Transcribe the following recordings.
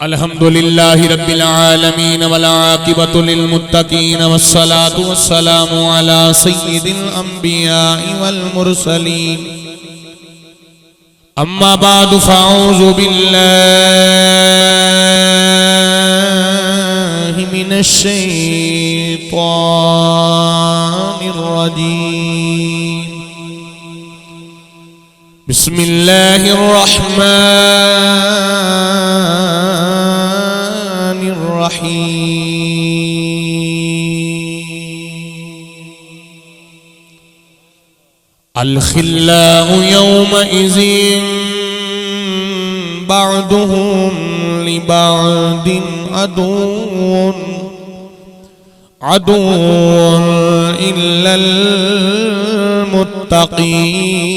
अल्हम्दुलिल्लाहि रब्बिल आलमीन वल आक़िबतु लिल मुत्तक़ीन वस्सलातु वस्सलामु अला सय्यिदिल अंबियाइ वल मुरसलीन अम्मा बादु फ़अऊज़ु बिल्लाहि मिनश शैतानिर रजीम बिस्मिल्लाहिर रहमानिर रहीम अल खिल्लाउ यौमइज़िन बअदुहुम लिबअदिन अदुव्वुन इल्लल मुत्तक़ीन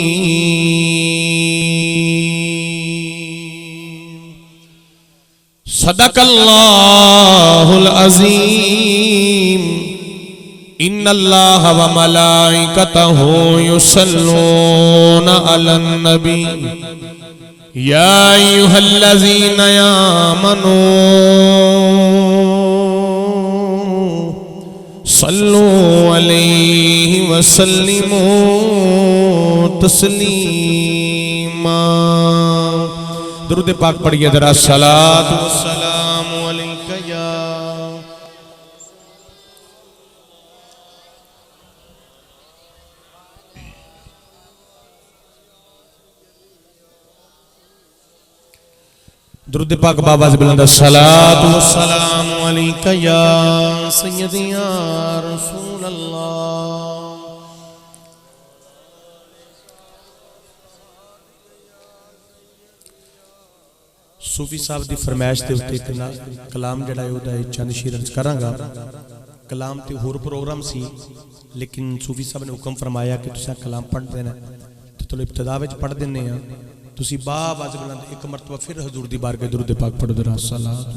सदक़ल्लाहुल अज़ीम इन्नल्लाहा व मलाइकतहु युसल्लूना अलन नबी या अय्युहल्लज़ीना आमनू सल्लु अलैहि व सल्लिमू तस्लीमा। दुरूद पाक पढ़िए जरा। सलातु वस्सलामु अलैका या दुरूद पाक बाबा से बुलंद। सलातु वस्सलामु अलैका या सय्यदी या रसूल अल्लाह। सूफी साहब की फरमाइश के उत्ते कलाम जड़ा है उहदा चंद शेर अर्ज करांगा। कलाम ते होर प्रोग्राम सी लेकिन सूफी साहब ने हुक्म फरमाया कि तुसीं कलाम पढ़ देना तो चलो इब्तिदा विच पढ़ दिंदे आ। तुसी बाबाज बुलंद एक मरतबा फिर हजूर दी बारगाह दुरूद पाक पढ़ो जरा। सलात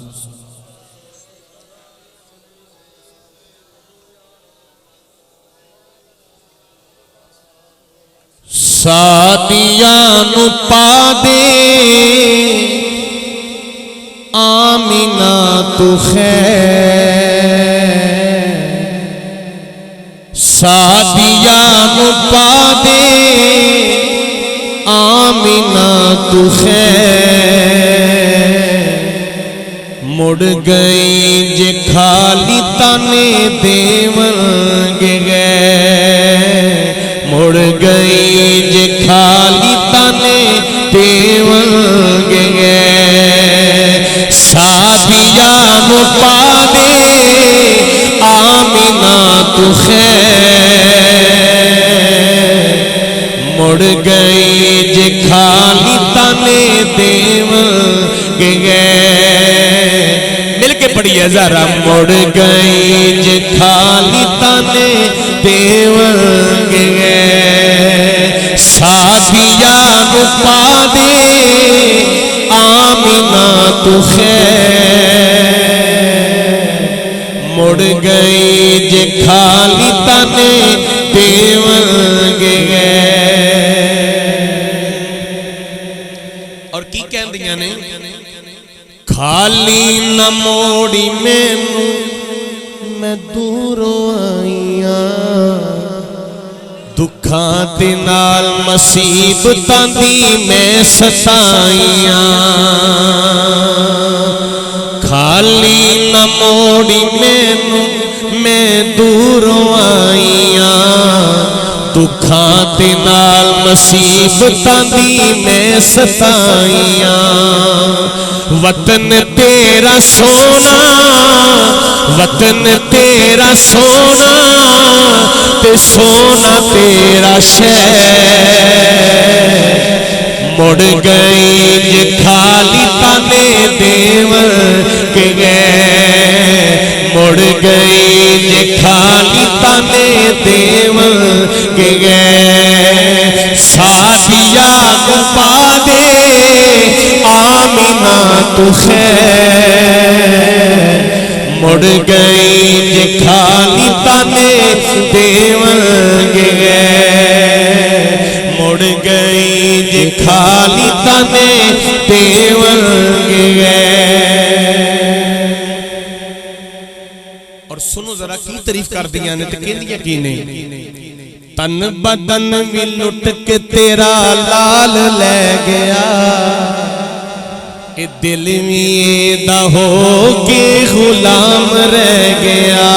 सादियां नु पा दे आमिना तू खैर सादियां नु पा दे आमिना तू खैर मुड़ गई जे खाली ताने देवंगे मुड़ गई जे खाली ताने देवंगे सादियां नु पा दे आमिना तू खैर मुड़ गई जे खाली ताने देवंगे। मिल के पढ़िए जरा। मुड़ गई जे खाली ताने देवंगे सादियां नु पा दे आमिना तू खैर मुड़ गई जे खाली ताने देवंगे। और की कहंदियां ने खाली न मोड़ी मैनू मैं दूरों आईया दुखां दे नाल मुसीबतां दी मैं सताईया खाली न मोड़ी मैनू मैं दूरों आईया दुखां दे नाल मुसीबतां दी मैं सताईया वतन तेरा सोना वतन तेरा सोना ते सोना तेरा शहर मुड़ गई जे खाली ताने देवंगे मुड़ गई जे खाली ताने देवंगे सादियां नु पा दे आमिना तू खैर मुड़ गई जे खाली ताने देवंगे मुड़ गई जे खाली तने देव तशरीफ कर दियां ने ते कहंदियां की ने तन बदन भी लुट के तेरा लाल ले गया ए दिल भी दा हो के गुलाम रह गया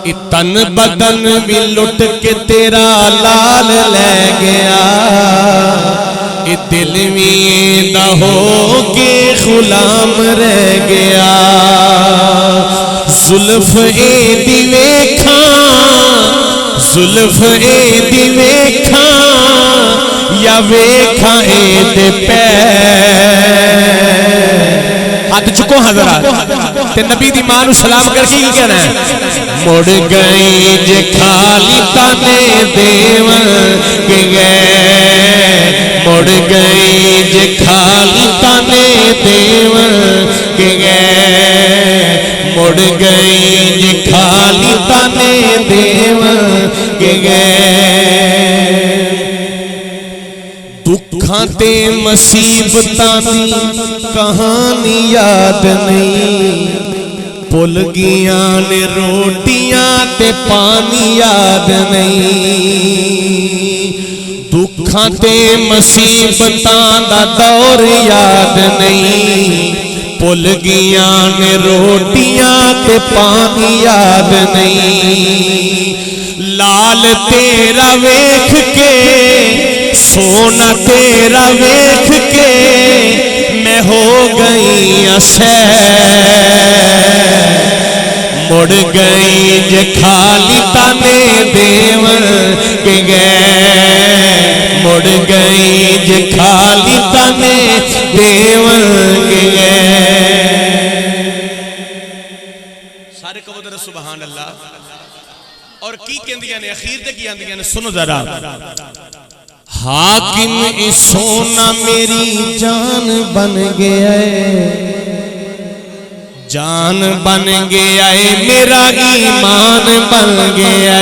ए तन बदन भी लुट के तेरा लाल ले गया ए दिल भी दा हो के गुलाम रह गया जुल्फ ए दी वेखा जुल्फ ए दी वेखा या वेखा ए दे पैर हाथ चुको हजरा ते नबी दी मां नू सलाम करके की कहना है मुड़ गई जे खाली ताने देवन के गए मुड़ गई जे खाली ताने देवन के गए मुड़ गई जे खाली ताने देवन के गए दुखां ते मुसीबतां दी कहानी याद नहीं भुल गियां ने रोटियां ते पानी याद नहीं दुखां ते मुसीबतां दा दौर याद नहीं भुल गियां ने रोटियां ते पानी याद नहीं लाल तेरा वेख के सोना तेरा वेख के मैं हो गई मुड़ गई जे खाली ताने देवन के गए मुड़ गई जे खाली ताने देवन के गए सारे कबो दर सुभान अल्लाह और की कहंदियां ने अखीर ते की आंदियां ने सुनो जरा हाकिम ए सोना मेरी जान बन गया जान बन गया मेरा ईमान बन गया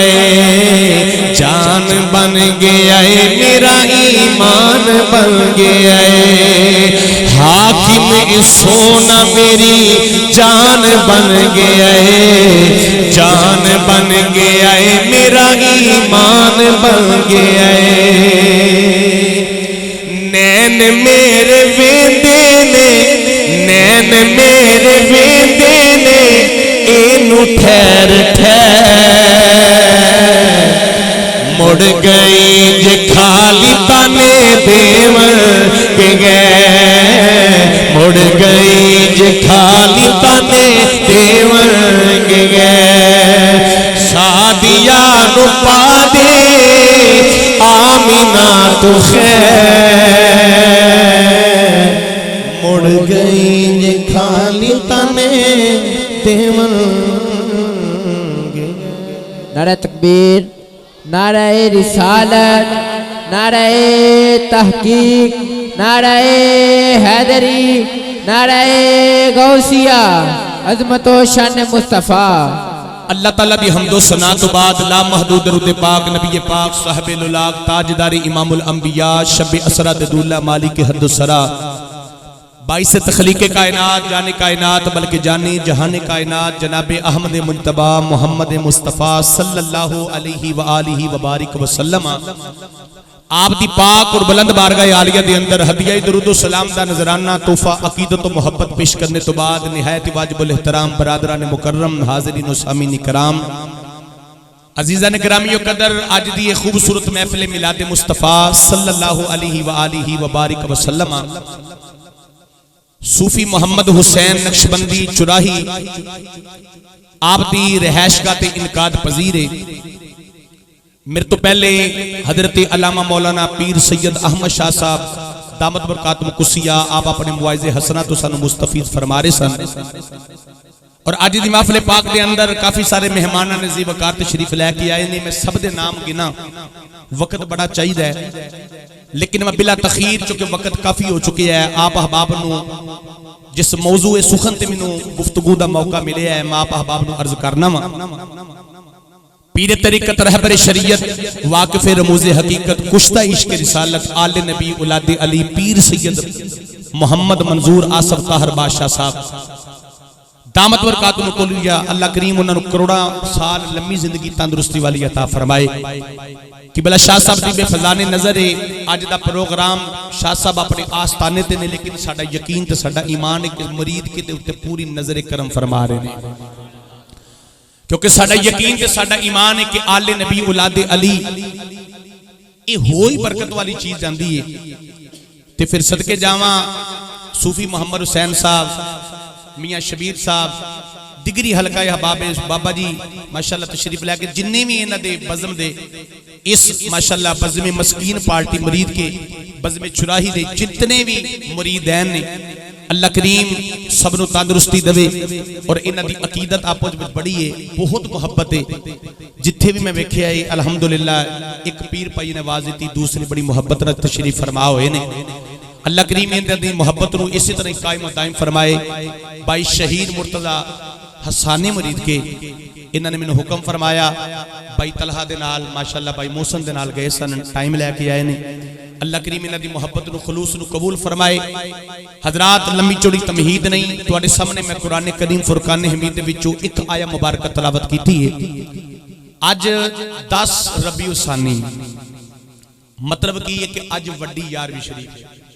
जान बन गया मेरा ईमान बन गया हाकिम ए सोना मेरी जान बन गया जान बन गया मेरा ईमान बन गया नैन मेरे वेंदे ने नैन मेरे वेंदे ने एनू ठहर ठहर मुड़ गई जे खाली ताने देवन के गए मुड़ गई जे खाली ताने देवन के गए सादिया नु पा दे आमीना तो खैर मुड़ गई जे खाली ताने देवन नारे तकबीर नारे रिसालत नारे तहकीक नारे हैदरी नारे गौसिया अजमतो शान मुस्तफ़ा अल्लाह ताला दी हम्दो सना तो बाद ला महदूद दरूद पाक नबी पाक साहिब लुलाक ताजदारी इमामुल अंबिया शब असरा दूल्हा मालिक हद्दुसरा बाईस तखलीक कायनात जाने कायनात बल्कि जाने जहान कायनात जनाब अहमद मुज्तबा मोहम्मद मुस्तफ़ा सल्लल्लाहु अलैहि व आलिहि व बारिक वसल्लम आप दी पाक और बुलंद बारगाह आलिया दे अंदर हदिया दरूद सलाम दा नजराना तोहफा अकीदत व मोहब्बत पेश करने तो बाद निहायत वाजिबुल एहतराम बरादरान मुकर्रम हाज़रीन व सामीन कराम अजीज़ान गिरामी कदर आज दी खूबसूरत महफिल मिलाद मुस्तफ़ा सल्लल्लाहु अलैहि व आलिहि व बारिक वसल्लम सूफी मोहम्मद हुसैन नक्शबंदी चुराही आप दी रहैशगाह ते इनकाद पजीर है मेरे तो पहले हजरत अल्लामा मौलाना पीर सैयद अहमद शाह साहब दामत बरकातुहु कुसिया आप अपने मुआइज़े हसना तो सानू मुस्तफीद फरमा रहे सन और आज दी महफिल पाक दे अंदर काफी सारे मेहमान ने जी वकार तशरीफ लैके आए ने मैं सब दे नाम गिना वक्त बड़ा चाहिए लेकिन मैं बिला तखीर चूंकि वक्त काफी हो चुके है आप अहबाब नू जिस मौजू सुखन ते मैनू गुफ्तगू दा मौका मिले है मैं आप अहबाब नू अर्ज करना वा पीर तरीकत रहबर शरीयत वाकिफ रमूज़े हकीकत कुश्ता इश्क रिसालत आले नबी औलाद अली पीर सैयद मोहम्मद मंजूर आसफ ताहर बादशाह साहब दामत बरकातुहुम कुलिया, अल्लाह करीम उन्होंने करोड़ा साल लंबी जिंदगी तंदुरुस्ती वाली अता फरमाए। कि भला शाह साहब दी बेफजाने नजर है अज दा प्रोग्राम शाह साहब अपने आस्थाने ते ने, लेकिन साडा यकीन ते साडा ईमान है कि मुरीद के उत्ते पूरी नजर करम फरमा रहे हैं, क्योंकि साडा यकीन ते साडा ईमान है कि आले नबी औलादे अली ये हो ही बरकत वाली चीज जाती है। तो फिर सदके जावा सूफी मोहम्मद हुसैन साहब, मियाँ शबीर साहब, दिगरी हलका हबाबे बाबा जी माशाअल्लाह तशरीफ लैके जिन्ने भी इन्हां दे बज़म दे इस माशाअल्लाह बज़म मस्कीन पार्टी मुरीद के बज़म चुराही दे जितने भी मुरीदैन ने, अल्लाह करीम सबनों तंदुरुस्ती देवे और इन्हां दी अकीदत आपस में बड़ी है, बहुत मुहब्बत है। जिथे भी मैं वेख्या है अल्हम्दुलिल्लाह एक पीर भाई ने आवाज़ दी, दूसरे बड़ी मुहब्बत नाल तशरीफ फरमा होए ने। अल्लाह करीम इन्हां दी मुहब्बत नूं इसी तरह कायम दायम फरमाए। भाई शहीद मुर्तज़ा हसानी मुरीद के इन्होंने मैंने हुक्म फरमाया, भाई तलहा दे नाल माशाअल्लाह भाई मोहसन दे नाल गए सन, टाइम लैके आए ने। अल्लाह करीम इन्हां दी मुहब्बत नूं खलूस नूं कबूल फरमाए। हजरात लंबी चौड़ी तमहीद नहीं, तुहाडे सामने मैं कुरान करीम फुरकान हमीद दे विचों एक आया मुबारक तलावत कीती है। अज 10 रबीउल सानी, मतलब की है कि अज वड्डी 11वीं शरीफ है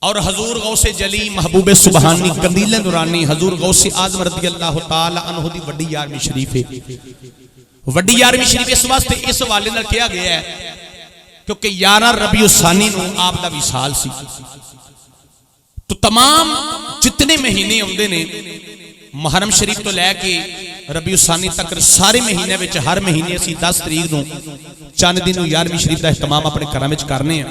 और हजूर गौसे जली महबूबे सुबहानी कंदीले नुरानी हजूर गौसे आजम रज़ी अल्लाह तआला अन्हु दी वड्डी 11वीं शरीफ है। वड्डी 11वीं शरीफ इस वास्ते इस हवाले नाल कहा गया है क्योंकि 11 रबीउल सानी नूं आप दा विसाल सी। तो तमाम जितने महीने आउंदे ने मुहर्रम शरीफ तो लैके रबीउल सानी तक सारे महीने विच हर महीने असीं 10 तरीक नूं चंद दिन नूं 11वीं शरीफ दा इहतमाम अपने घरां विच करने आ।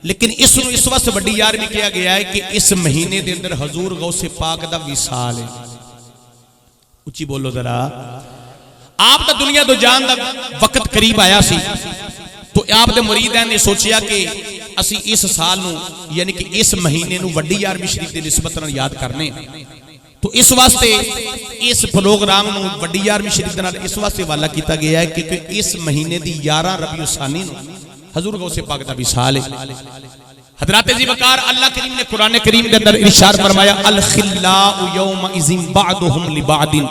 लेकिन इस वास्ते वड्डी 11वीं कहा गया है कि इस महीने के अंदर हजूर गौसे पाक दा विसाल है। उच्ची बोलो जरा। आप दा दुनिया तो जान दा वक्त करीब आया सी, तो आप दे मुरीदां ने सोचिया कि असी इस साल नूं यानी कि इस महीने नूं वड्डी 11वीं शरीफ की निस्बत नाल याद करने। तो इस वास्ते इस प्रोग्राम नूं वड्डी 11वीं शरीफ दे नाल इस वास्ते हवाला किया गया है क्योंकि इस महीने की 11 रबीउल सानी नूं हजूर गौसे पाक दा विसाल है। हजरत जी वकार अल्लाह करीम ने कुरान करीम के अंदर इरशाद फरमाया, अल खिल्लाउ यौम इज़िन बादुहुम लिबादिन।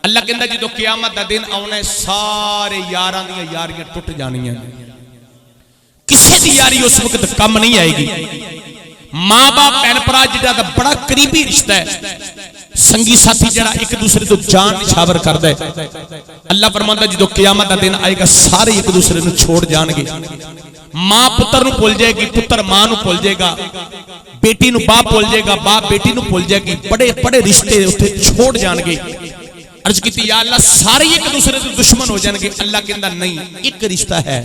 अल्लाह कहंदा जो क़यामत दा दिन आउणा है सारे यारां दी यारियां टुट जाणियां, किसी दी यारी उस वक्त कम नहीं आएगी। मां बाप भैन भरा जिहड़ा दा बड़ा करीबी रिश्ता है, संगी साथी जरा एक दूसरे तो जान निछावर करदा है। अल्लाह फरमांदा जो क़यामत दा दिन आएगा सारे एक दूसरे नूं छोड़ जाणगे। मां पुत्र नूं भुल जाएगी, पुत्र मां नूं भुल जाएगा, बेटी नूं बाप भुल जाएगा, बाप बेटी नूं भुल जाएगी। बड़े बड़े रिश्ते उत्थे छोड़ जाणगे। अर्ज कीती या अल्लाह सारे एक दूसरे के दुश्मन हो जाणगे। अल्लाह कहंदा नहीं, एक रिश्ता है।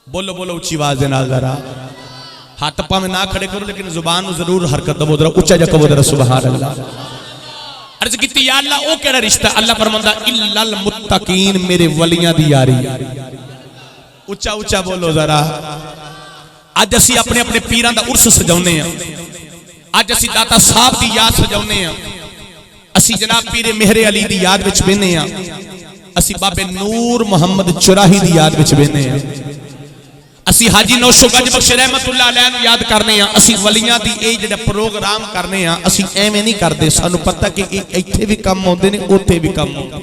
बोलो बोलो उच्ची आवाज दे नाल जरा। हाथ पावे ना खड़े करो लेकिन जुबान जरूर हरकत दो, जरा उच्चा जा कहो जरा सुभान अल्लाह। अर्ज कीती या अल्लाह ओ केड़ा रिश्ता? अल्लाह फरमांदा इल्लल मुत्तकीन, मेरे वलियां दी यारी। उच्चा उच्चा बोलो जरा। अज असी अपने अपने पीरां दा उर्स सजाउने आ, अज असी दाता साहब दी याद सजाउने आ, असी जनाब पीरे मेहरे अली दी याद विच बहने आ, असी बाबे नूर मोहम्मद चुराही दी याद विच बहने आ, असी हाजी नौशो गज बख्श रहमतुल्लाह अलैह नूं याद करने आ, असी वलियां दी ए जिहड़ा प्रोग्राम करने आ, असी एवें नहीं करदे। सानू पता कि इत्थे भी कम आउंदे ने उत्थे भी कम आउंदे।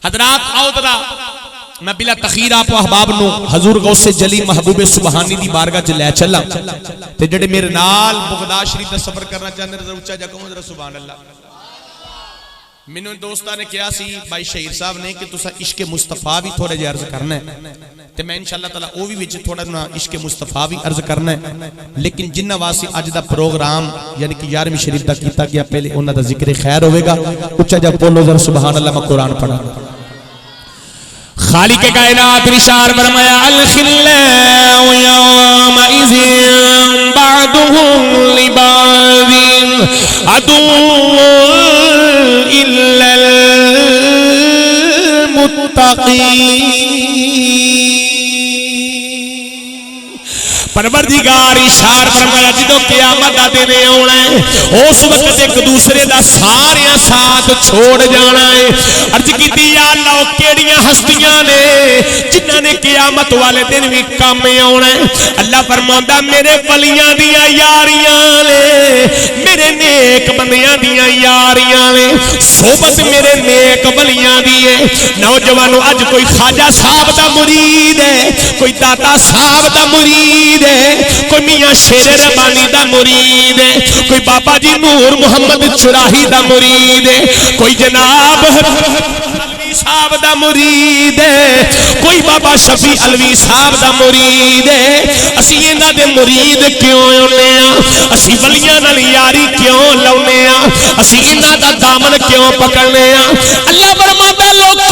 हजरात आओ जरा मैं बिला तखीर आप अहबाब नूं हजूर गौसे जली महबूबे सुबहानी दी बारगाह च लै चला ते जेडे मेरे नाल बगदाद शरीफ दा सफर करना चाहते जरा उच्चा जा कहो जरा सुभान अल्लाह। मैनू दोस्तां ने कहा सी भाई शहीर साहब ने कि तुसा इश्क मुस्तफा भी थोड़े जिहा अर्ज करना है, ते मैं इंशाअल्लाह ताला वो भी विच थोड़ा ना इश्क मुस्तफा भी अर्ज करना है। लेकिन जिन्हां वास्ते अज दा प्रोग्राम यानी कि 11वीं शरीफ दा कीता गया, पहले उन्हां दा जिक्र खैर होवेगा। उच्चा जा बोलो जरा सुभान अल्लाह। मैं कुरान पढ़ा। खालिक कायनात इरशाद फरमाया, अल खिल्लाउ यौम इज़िन बादुहुम लिबादिन अदुव्वुन इल्लल मुत्तकीन। परवरदिगार इशार फरमाया जदों क़यामत दा दिन आउणा है उस वक्त एक दूसरे दा सारे साथ छोड़ जाना है। अर्ज कीती या अल्लाह केड़ियां हस्तियां ने जिन्हां ने क़यामत वाले दिन भी काम आउणा है। अल्लाह फरमांदा मेरे वलियां दियां यारियां ने, मेरे नेक बंदियां दियां यारियां ने, सोबत मेरे नेक वलियां दी है। नौजवानों अज कोई ख्वाजा साहब दा मुरीद है, कोई दाता साहब दा मुरीद है, कोई मियां शेर रबानी दा मुरीद है, कोई बाबा जी नूर मोहम्मद चुराही दा मुरीद है, कोई जनाब अलवी साहब दा मुरीद है, कोई बाबा शफी अलवी साहब दा मुरीद है। असी इन्हां दे मुरीद क्यों होने आ, असी वलियां नाल यारी क्यों लाउने आ, असी इन्हां दा दामन क्यों पकड़ने आ। अल्लाह फरमांदा लोगो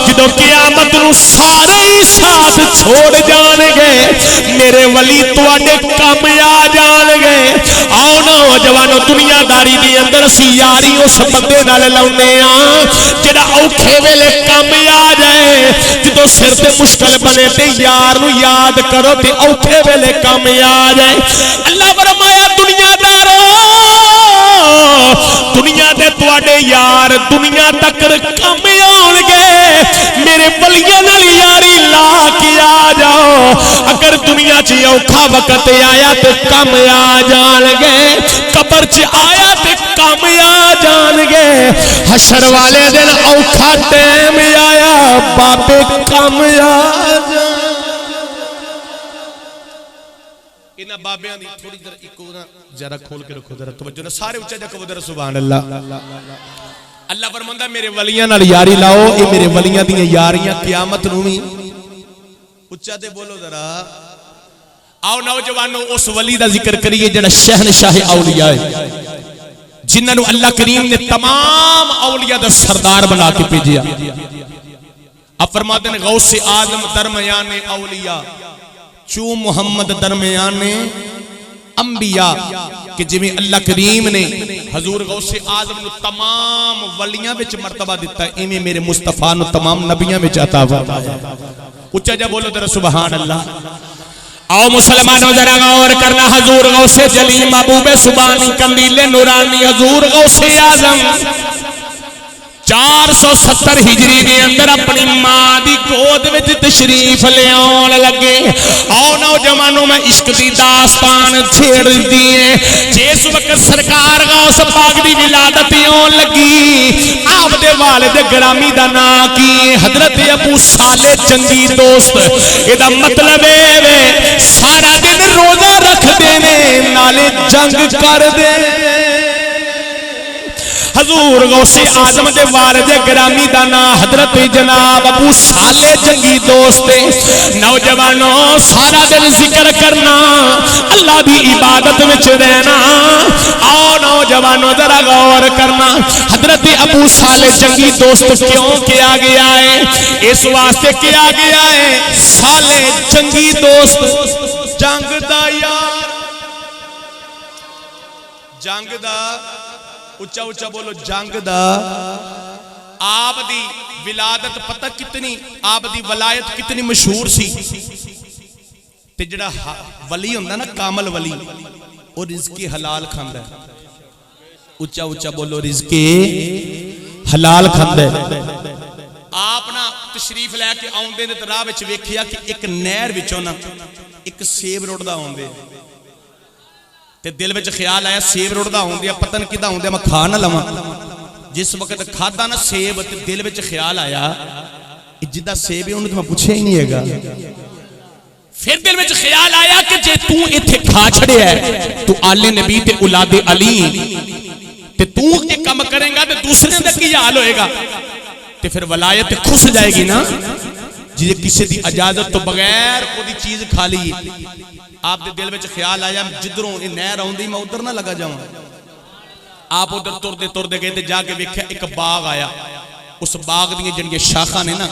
जदों क़यामत नूं सारे ही साथ छोड़ जाणगे मेरे वली तुहाडे कम आ जाणगे। आओ नौजवानों दुनियादारी दे अंदर असी यारी उस बंदे नाल लाउने आ जेड़ा औखे वेले कम आ जाए। जदों सिर ते मुश्किल बने ते यार नूं याद करो ते औखे वेले कम आ जाए। अल्लाह फरमाया दुनियादारो दुनिया दे तुहाडे यार दुनिया तक कम आउणगे, मेरे वलियां नाल यारी ला के आ जाओ। अगर दुनिया च औखा वक्त आया तो कम आ जाणगे, कब्र च आया तो कम आ जाणगे, हशर वाले दिन औखा टाइम आया बाबे कम आ जाणगे। इन्हां बाबियां दी थोड़ी देर इको ना जरा खोल के रखो, जरा तवज्जो ना सारे उच्चा जा कहो जरा सुभान अल्लाह। अल्लाह फरमांदा मेरे वलियां नाल यारी लाओ, ये मेरे वलियां दी यारियां क़यामत नूं भी उच्चा ते बोलो जरा। आओ नौजवानों उस वली दा जिक्र करिए जेड़ा शहनशाह औलिया है, जिन्हां नूं अल्लाह करीम ने तमाम औलिया दा सरदार बना के भेजिया। अब फरमाते हैं गौसे आजम दरमियाने औलिया चू मुहम्मद दरमियाने अंबिया कि जिवें अल्लाह करीम ने हजूर गौसे आजम नूं तमाम वलियां विच मर्तबा दिता, इवें मेरे मुस्तफा नूं तमाम नबियां विच अता फरमाया। उच्चा जा बोलो जरा सुभान अल्लाह। आओ मुसलमानों जरा गौर करना, हजूर गौसे जली महबूबे सुबानी कंदीले नूरानी हजूर गौसे आजम 470 हिजरी के अंदर अपनी मां की गोद में तशरीफ लियाउण लगे। आओ नौजवानों में इश्क की दास्तान छेड़ दी है। जिस वक्त सरकार गौस पाक की विलादत आउण लगी, आप दे वालिद ग्रामी दा नाम की हजरत अबू साले जंगी दोस्त। एदा मतलब है सारा दिन रोजा रखते ने नाले जंग कर दे। हजूर गौसे आजम दे वारिद ग्रामी दा नाम हजरत जनाब अबू साले जंगी दोस्त। नौजवानों सारा दिन जिक्र करना, अल्लाह की इबादत विच रहना। आओ नौजवानों जरा गौर करना, हजरत अबू साले जंगी दोस्त क्यों किया गया है? इस वास्ते किया गया है साले जंगी दोस्त जंग दा यार, जंग दा उच्चा उच्चा बोलो जंग दा। आप दी विलादत पता कितनी, आप दी वलायत कितनी मशहूर सी। ते जिहड़ा वली हुंदा ना कामल वली, वो रिज़्क़े हलाल खांदा है। उच्चा उच्चा बोलो रिज़्क़े हलाल खांदा है। आप ना तशरीफ लैके आउंदे ने ते राह विच वेखिया कि एक नहर विचों ना एक सेब रुड़दा आउंदे, ते दिल में ख्याल आया सेब रुड़दा आउंदे पतन किदा आउंदे मैं खा ना लवां। जिस वक्त खादा ना सेब ते दिल में ख्याल आया जिदा सेब है उन्हें तो मैं पूछे ही नहीं हैगा। फिर दिल में ख्याल आया कि जे तू इत्थे खा छड़िया है तू आले नबी ते औलादे अली ते तू ये काम करेगा ते दूसरे दा की हाल होएगा? ते फिर वलायत खुस जाएगी ना, जे किसी की इजाजत तो बगैर कोई चीज खा ली। आप दे दिल में ख्याल आया जिधरों नहर आउंदी मैं उधर ना लगा जाऊं। आप उधर तुरदे तुरदे गए ते जाके वेख्या एक बाग आया। उस बाग दी जड़ियां शाखा ने ना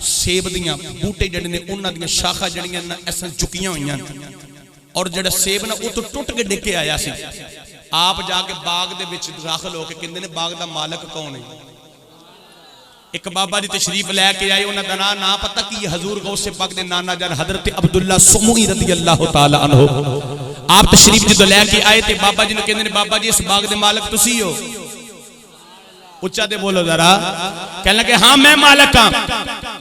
सेब दियां बूटे जड़े ने उन्हां दियां शाखा जड़ियां ना ऐसा झुकियां होईयां और जड़ा सेब ना वो तो टुट के डिग के आया सी। आप जाके बाग दे विच दाखिल होके कहंदे ने बाग दा मालक कौन है? एक बाबा जी तशरीफ लैके आए, उन्होंने ना ना पता की हजूर गौसे पाक दे नाना जान हजरत अब्दुल्ला सुमुई रज़ी अल्लाह तआला अन्हु आप तशरीफ जो लैके आए थे बाबा जी ने कहते बाबा जी इस बाग दे मालिक तुसी हो? उच्चा दे बोलो जरा। कहने लगे हाँ मैं मालिक हाँ।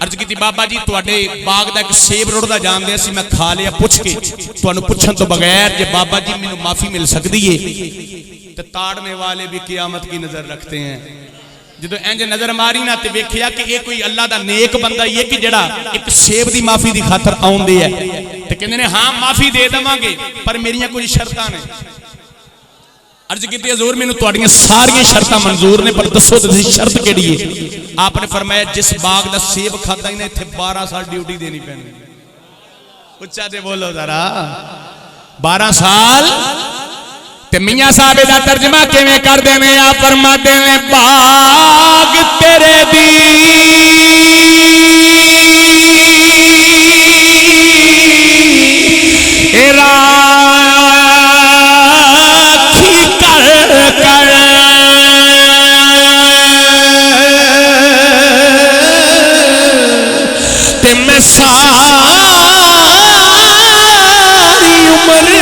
अर्ज की बाबा जी तुहाडे बाग दा एक सेब रुड़दा जानदे सी, मैं खा लिया पुछ के, तुहानू पुछण तो बगैर जे बाबा जी मैनू माफी मिल सकदी है ते ताड़ने वाले भी क़यामत की नजर रखते हैं। जो इंज नजर मारी ना ते वेखिया कि ये कोई अल्लाह दा नेक बंदा ही है कि जड़ा एक सेब दी माफी दी खातर आउंदे है ते कहंदे ने हाँ माफी दे देवांगे पर मेरियां कुछ शर्तां ने। अर्ज की हजूर मैनू तुहाड़ियां सारियां शर्तां मंजूर ने पर दसो ते शर्त केड़ी है? आपने फरमाया जिस बाग दा सेब खाता ही ना इत्थे 12 साल ड्यूटी देनी पैनी। उच्चा दे बोलो जरा। 12 साल ते मियां साहब दा तर्जमा किवें कर देने? आ फरमाते ने बाग तेरे दी राखी कर कर ते मैं सारी उम्र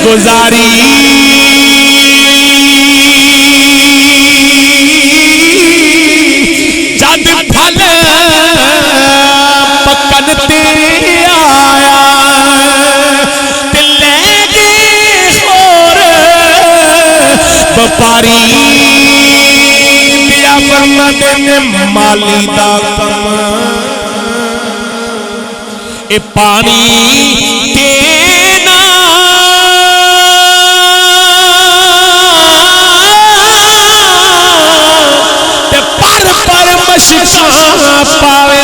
गुजारी जद फल पकन ते आया ते ले गए होर व्यापारी दिया फरमाते ने माली दा कम ए पानी पावे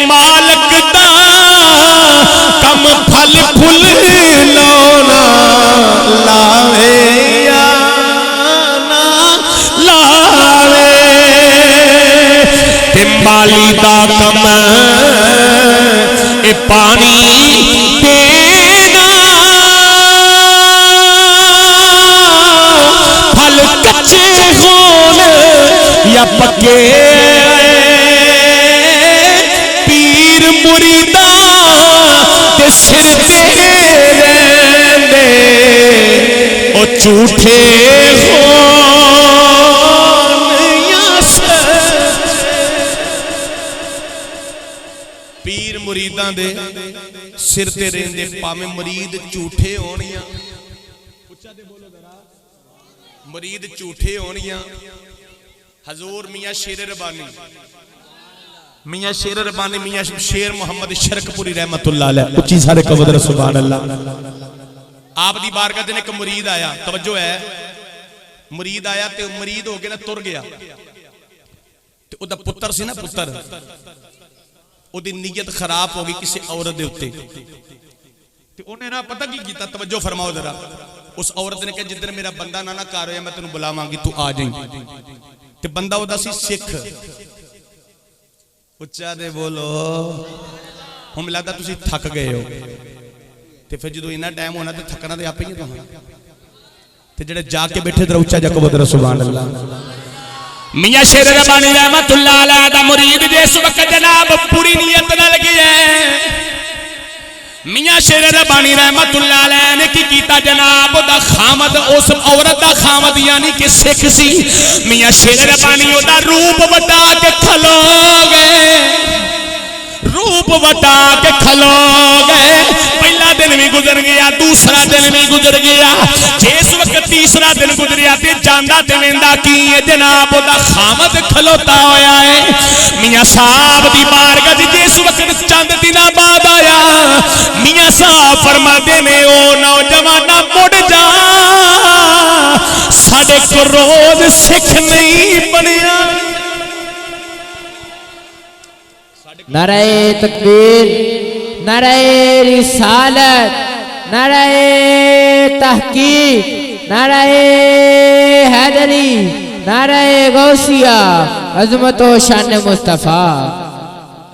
मालक दा कम फल फुल लौना लावे या ना लावे ते माली दा कम ए पानी देना फल कच्चे होन या पक्के पीर मुरीदा ते सिर ते रहंदे ओ झूठे होन या पीर मुरीदा दे सिर ते रहंदे भावें मुरीद झूठे होण या मुरीद झूठे होनियां। हजूर मियां शेर रबानी मियां शेर रबानी मियां शेर मोहम्मद शरकपुरी रहमतुल्लाह अलैह उच्ची सारे कबदर सुभान अल्लाह। आप दी बारगाह दे एक मुरीद आया, तवज्जो है, मुरीद आया ते मुरीद हो के ना तुर गया ते ओदा पुत्र सी ना पुत्र ओदी नीयत खराब हो गई किसी औरत दे उत्ते ते ओने ना पता की कीता? तवज्जो फरमाओ जरा। उस औरत ने कहा जिधर मेरा बंदा ना घर होया मैं तेनू बुलावांगी तू आ जाई ते बंदा ओदा सी सिख। उच्चा दे बोलो। हुण लगदा तुसी थक गए हो ते फिर जो इन्ना टाइम होना तो थकना तो आप ही तुहां ते जेड़े जाके बैठे जरा उच्चा जा कबो सुभान अल्लाह। मियां शेर रबानी रहमतुल्लाह अलैह दा मुरीद जिस वक्त जनाब पूरी नीयत नाल गया मियां शेर रबानी रहमतुल्लाह अलैह ने की कीता जनाब ओदा खामद उस औरत दा खामद यानी कि सिख सी। मियां शेर रबानी ओदा रूप वटा के खलो गए, रूप वटा के खलो गए। पहला दिन भी गुजर गया, दूसरा दिन भी गुजर गया, जिस वक्त तीसरा दिन गुजरिया ते जांदा ते वेंदा की है जनाब ओदा खामद खलोता होया है। मियां साहब दी बारगाह च जिस वक्त चंद दिन बाद आया मियां साहब फरमाते ने ओ नौजवाना मुड़ जा साडे को रोज सिख नहीं बनया। नारे तकबीर, नारे रिसालत, नारे तहकीक, नारे हैदरी, नारे गौसिया, अज़मत व शान मुस्तफा।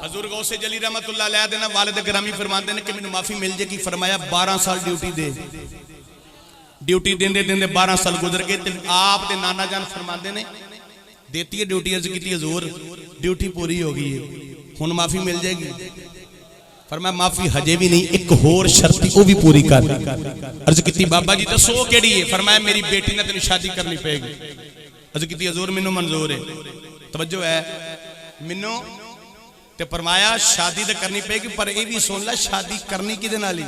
हजूर गौसे जली रहमतुल्लाह अलैह दे ना वालिद गिरामी फरमाते हैं कि मैनू माफी मिल जाएगी। फरमाया 12 साल ड्यूटी दे, ड्यूटी देंदे देंदे 12 साल गुजर गए ते आप दे नाना जान फरमाते ने देती है ड्यूटी, अर्ज की हजूर ड्यूटी पूरी हो गई है, हुण माफी मिल जाएगी। फरमाया माफी हजे भी नहीं, एक होर शर्त वो भी पूरी कर। अर्ज की बाबा जी दसो केड़ी है? फरमाया मेरी बेटी ने तेन शादी करनी पेगी। अर्ज की हजूर मैनू मंजूर है, तवज्जो है मैनू ते फरमाया शादी तो करनी पेगी पर यह भी सुन ला शादी करनी किदे नाल ही।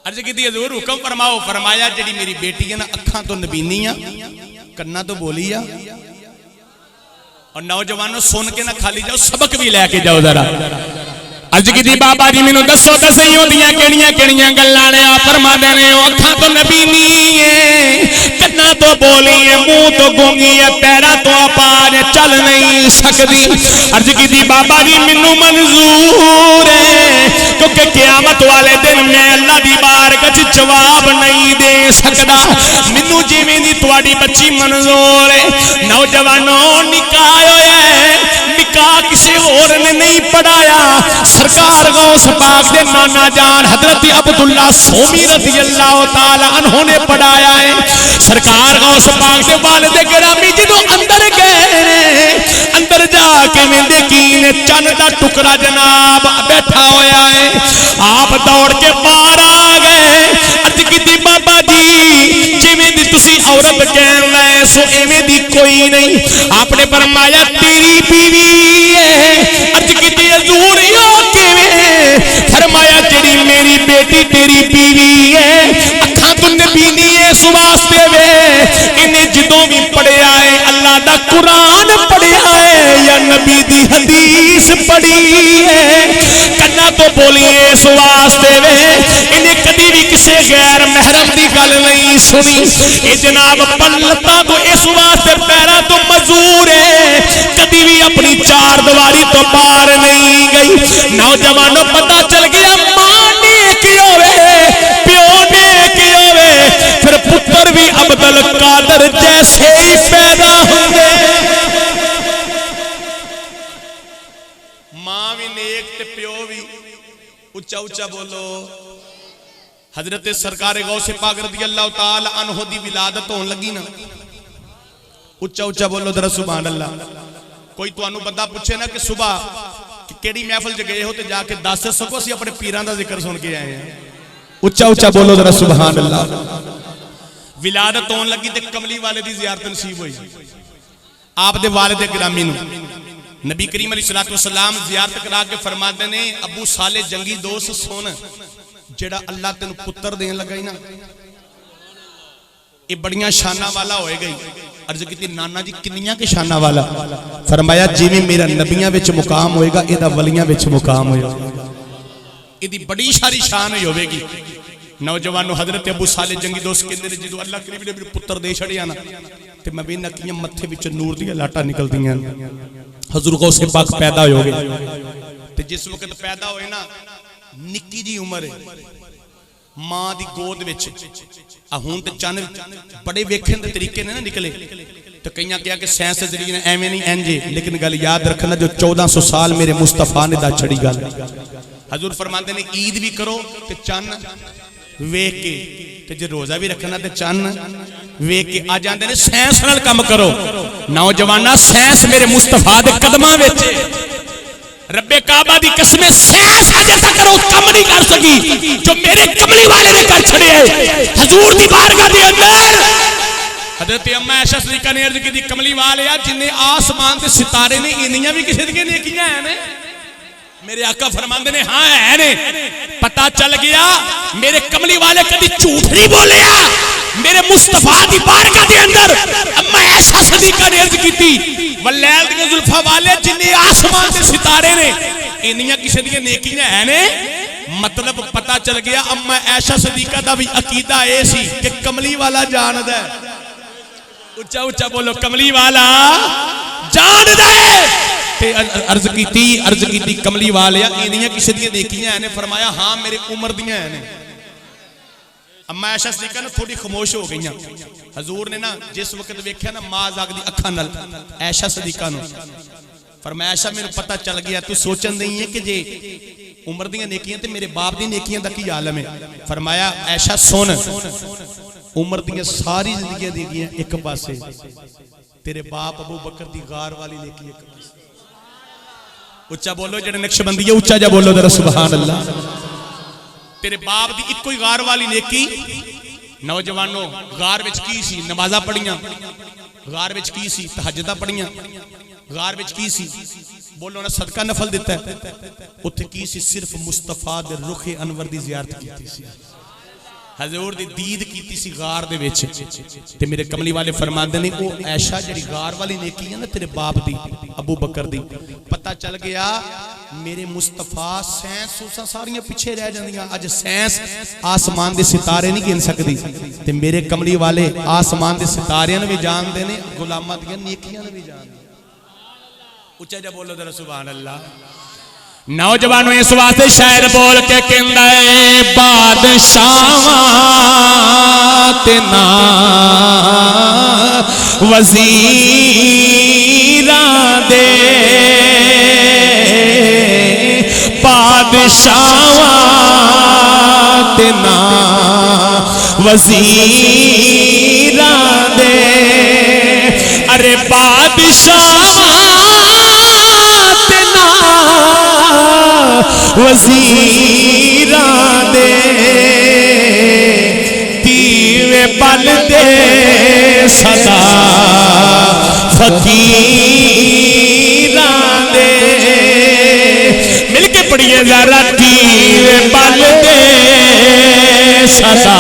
अर्ज की हजूर हुक्म फरमाओ। फरमाया जी मेरी बेटी है ना अखां तो नबीनी आ, कन्ना तो बोली आ, और नौजवानों सुन के ना खाली जाओ सबक भी लैके जाओ जरा। अर्ज की बाबा जी मैनू दसो दसई होंदियां केड़ियां केड़ियां गल्लां ने। आप फरमांदे ने अखां तो नबीनी है, कन्ना तो बोली है, मुंह तो गूंगी है, पैरा तो आवाज चल नहीं सकती। अर्ज की बाबा जी मैनू मंजूर है, क्योंकि क़यामत वाले दिन मैं अल्लाह दी बारगाह च जवाब नहीं दे सकदा। मैनू जिवें दी तुहाडी बच्ची मंजूर है। नौजवानों निकाह होया है, निकाह किसी होर ने नहीं पढ़ाया, सरकार गौस पाक दे नाना जान हजरत अब्दुल्ला सोमी रज़ी अल्लाह ताला अन्हु ने पढ़ाया है। सरकार गौस पाक दे वालिद गिरामी जदों अंदर गए, अंदर जाके वेंदे कीने चन्न दा टुकड़ा जनाब बैठा होया है। आप दौड़ के बाहर आ गए। अर्ज कीती बाबा जी जिवें दी तुसी औरत कहन लए सो एवें दी कोई नहीं। आपने फरमाया तेरी बीवी है। अर्ज कीती हजूर यो किवें? फरमाया तेरी मेरी बेटी तेरी बीवी है, अखां तो नबीनी है, इस वास्ते वे इन्हें जदों भी पढ़िया है अल्लाह दा कुरान पढ़िया है या नबी दी हदीस पढ़ी है, कन्ना तो बोलिए इस वास्ते वे इन्हें कभी भी किसी गैर महरम की गल नहीं सुनी। ये जनाब पलता तो इस वास्ते पैरा तो मजूर है, कभी भी अपनी चार दीवारी तो बाहर नहीं गई। नौजवानों पता चल गया मां ने की होवे, प्यो ने की होवे, फिर पुत्र भी अब्दुल कादर जैसे ही पैदा होंगे। मां भी नेक ते प्यो भी। उच्चा उच्चा बोलो। हजरत सरकार गौसे पाक रज़ी अल्लाह ताला अन्हु दी विलादत होने लगी ना, उच्चा उच्चा बोलो जरा सुभान अल्लाह। कोई तुहानू बंदा पूछे ना कि सुबह केड़ी महफिल च गए हो तो जाके दस सको असीं अपने पीरां दा जिक्र सुन के आए हैं। उच्चा उच्चा बोलो जरा सुभान अल्लाह। विलादत होने लगी ते कमली वाले दी ज़ियारत नसीब हुई। आप दे वालिद गिरामी नू नबी करीम अलैहिस्सलातु वस्सलाम ज़ियारत करा के फरमाते ने अबू साले जंगी दोस्त सुन, जेड़ा अल्लाह तेन पुत्र देन लगा ही ना ये बड़ियां शाना वाला होएगा। अर्ज की नाना जी किन्नियां के शाना वाला? फरमाया जिवें मेरा नबियां विच मुकाम होएगा इहदा वलियां विच मुकाम होएगा, इहदी बड़ी सारी शान होएगी। नौजवानों हजरत अबू साले जंगी दोस्त कहंदे ने जदों अल्लाह करीम ने मेरे पुत्र दे छड़िया ना ते मैं वेखना कियां मत्थे विच नूर दी लाटां निकलदियां। हजूर गौसे पाक पैदा होगे ते जिस वक्त पैदा होए ना निक्की जी उम्र है, मां दी गोद विच हुण ते चन्न बड़े वेखण दे तरीके ने ना निकले तो कईयां कहा कि साइंस दे जरिए एवें नहीं इंजे, लेकिन गल याद रखना जो 1400 साल मेरे मुस्तफा ने दा छड़ी गल। हजूर फरमाते ने ईद भी करो ते चन्न वेख के, ते जे रोजा भी रखना ते चन्न वेख के। आ जांदे ने साइंस नाल काम करो। नौजवाना साइंस मेरे मुस्तफा दे कदमां विच, रब्बे काबा दी कसम साइंस अजे तक कम नहीं कर सकी जो मेरे कमली वाले ने कर छड़े हजूर दी बारगाह दे अंदर। हजरत अम्मा आयशा सिद्दीका ने अर्ज की कमली वाले आ जिन्ने आसमान दे सितारे ने इन्नियां भी किसी दी नेकियां हैं ने? मेरे आका फरमांदे ने हाँ है ने। पता चल गया मेरे कमली वाले कभी झूठ नहीं बोले। मेरे मुस्तफा दी बारगाह दे अंदर अम्मा आयशा सिद्दीका ने अर्ज की वलैल दी जुल्फा वाले जिन्ने आसमान दे सितारे ने इन्नियां किसी दी नेकियां हैं ने? मतलब पता चल गया अम्मा आयशा सिद्दीका दा भी अकीदा ए सी कि कमली वाला जानदा है। उच्चा उच्चा बोलो कमली वाला जानदा है। अर्ज की कमली वाले इन्नियां किसी दी नेकियां हैं ने? फरमाया हाँ मेरे उम्र दियां हैं ने। अम्मा आयशा सिद्दीका ने थोड़ी खामोश हो गई। हजूर ने ना जिस वक्त वेख्या ना मां जागदी अखां नाल आयशा सिद्दीका नूं फरमाया ऐसा मेरे पता चल गया तू सोचन नहीं है कि जे उम्र दी नेकियां ते मेरे बाप दी नेकियां दा की आलम है। फरमाया ऐसा सुन उम्र दी सारी जिंदगी दी गई एक पासे तेरे बाप अबू बकर दी गार वाली नेकी एक पासे। उच्चा बोलो जेड़े नक्शबंदी है उच्चा जा बोलो जरा सुभान अल्लाह। तेरे बाप दी इको ही गार वाली नेकी। नौजवानों गार विच की सी नमाज़ा पढ़ियां, गार विच की सी तहज्जुदां पढ़ियां, गार विच की सी बोलो ना सदका नफल दिता है। उत्थे की सी सिर्फ मुस्तफा दे रुखे अनवर दी ज़ियारत कीती सी, हजूर दी दीद कीती सी गार दे विच। ते मेरे कमली वाले फरमांदे ने ओ ऐशा जेड़ी गार वाली नेकी है ना तेरे बाप दी अबू बकर दी, पता चल गया मेरे मुस्तफा साइंस सूसा सारियां पिछे रह जांदियां। अज साइंस आसमान दे सितारे नहीं गिन सकदी ते मेरे कमली वाले आसमान दे सितारियां भी जानदे ने, गुलामां दी नेकियां भी जानदे। उच्चा जा बोलो जरा सुभान अल्लाह। नौजवानों इस वास्ते शायर बोल के कहंदा है बादशाह ते ना वज़ीरां दे, बादशाह ते ना वज़ीरां दे। अरे बादशाह ते ना वज़ीरां दे, तीवे पल दे सदा फकीरां दे। मिलके पढ़िए जरा तीवे पल दे सदा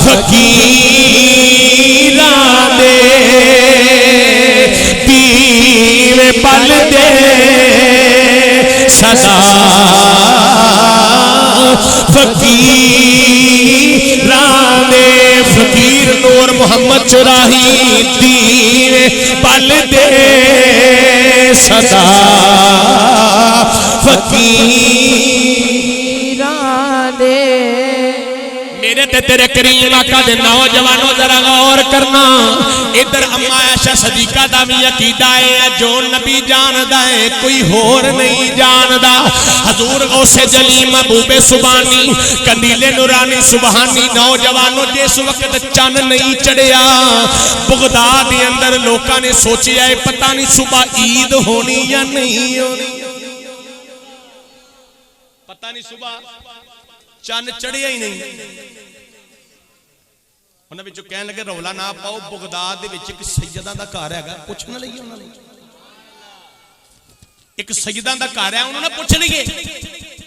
फकीरां दे, तीवे पल दे सदा फकीरां दे। फकीर नूर मोहम्मद चुराही दीवे पल दे सदा फकीरां दे। मेरे ते तेरे करीम आका दे नौजवानों जरा गौर करना। इधर अम्मा आयशा सदीका दा भी अकीदा है जो नबी जानदा है कोई होर नहीं जानदा। हजूर गौसे जली महबूबे सुबानी कंदीले नूरानी सुबहानी। नौजवानों जिस वक्त चंद नहीं चढ़िया बगदाद के अंदर लोगों ने सोचा है पता नहीं सुबह ईद होनी या नहीं होनी, पता नहीं सुबह चंद चढ़िया ही नहीं। उन्होंने कह लगे रौला ना पाओ बगदाद दे विच एक सैयदा दा घर है, पुछ ना लईए उन्होंने। एक सैयदा दा घर है उन्होंने पुछ लीए।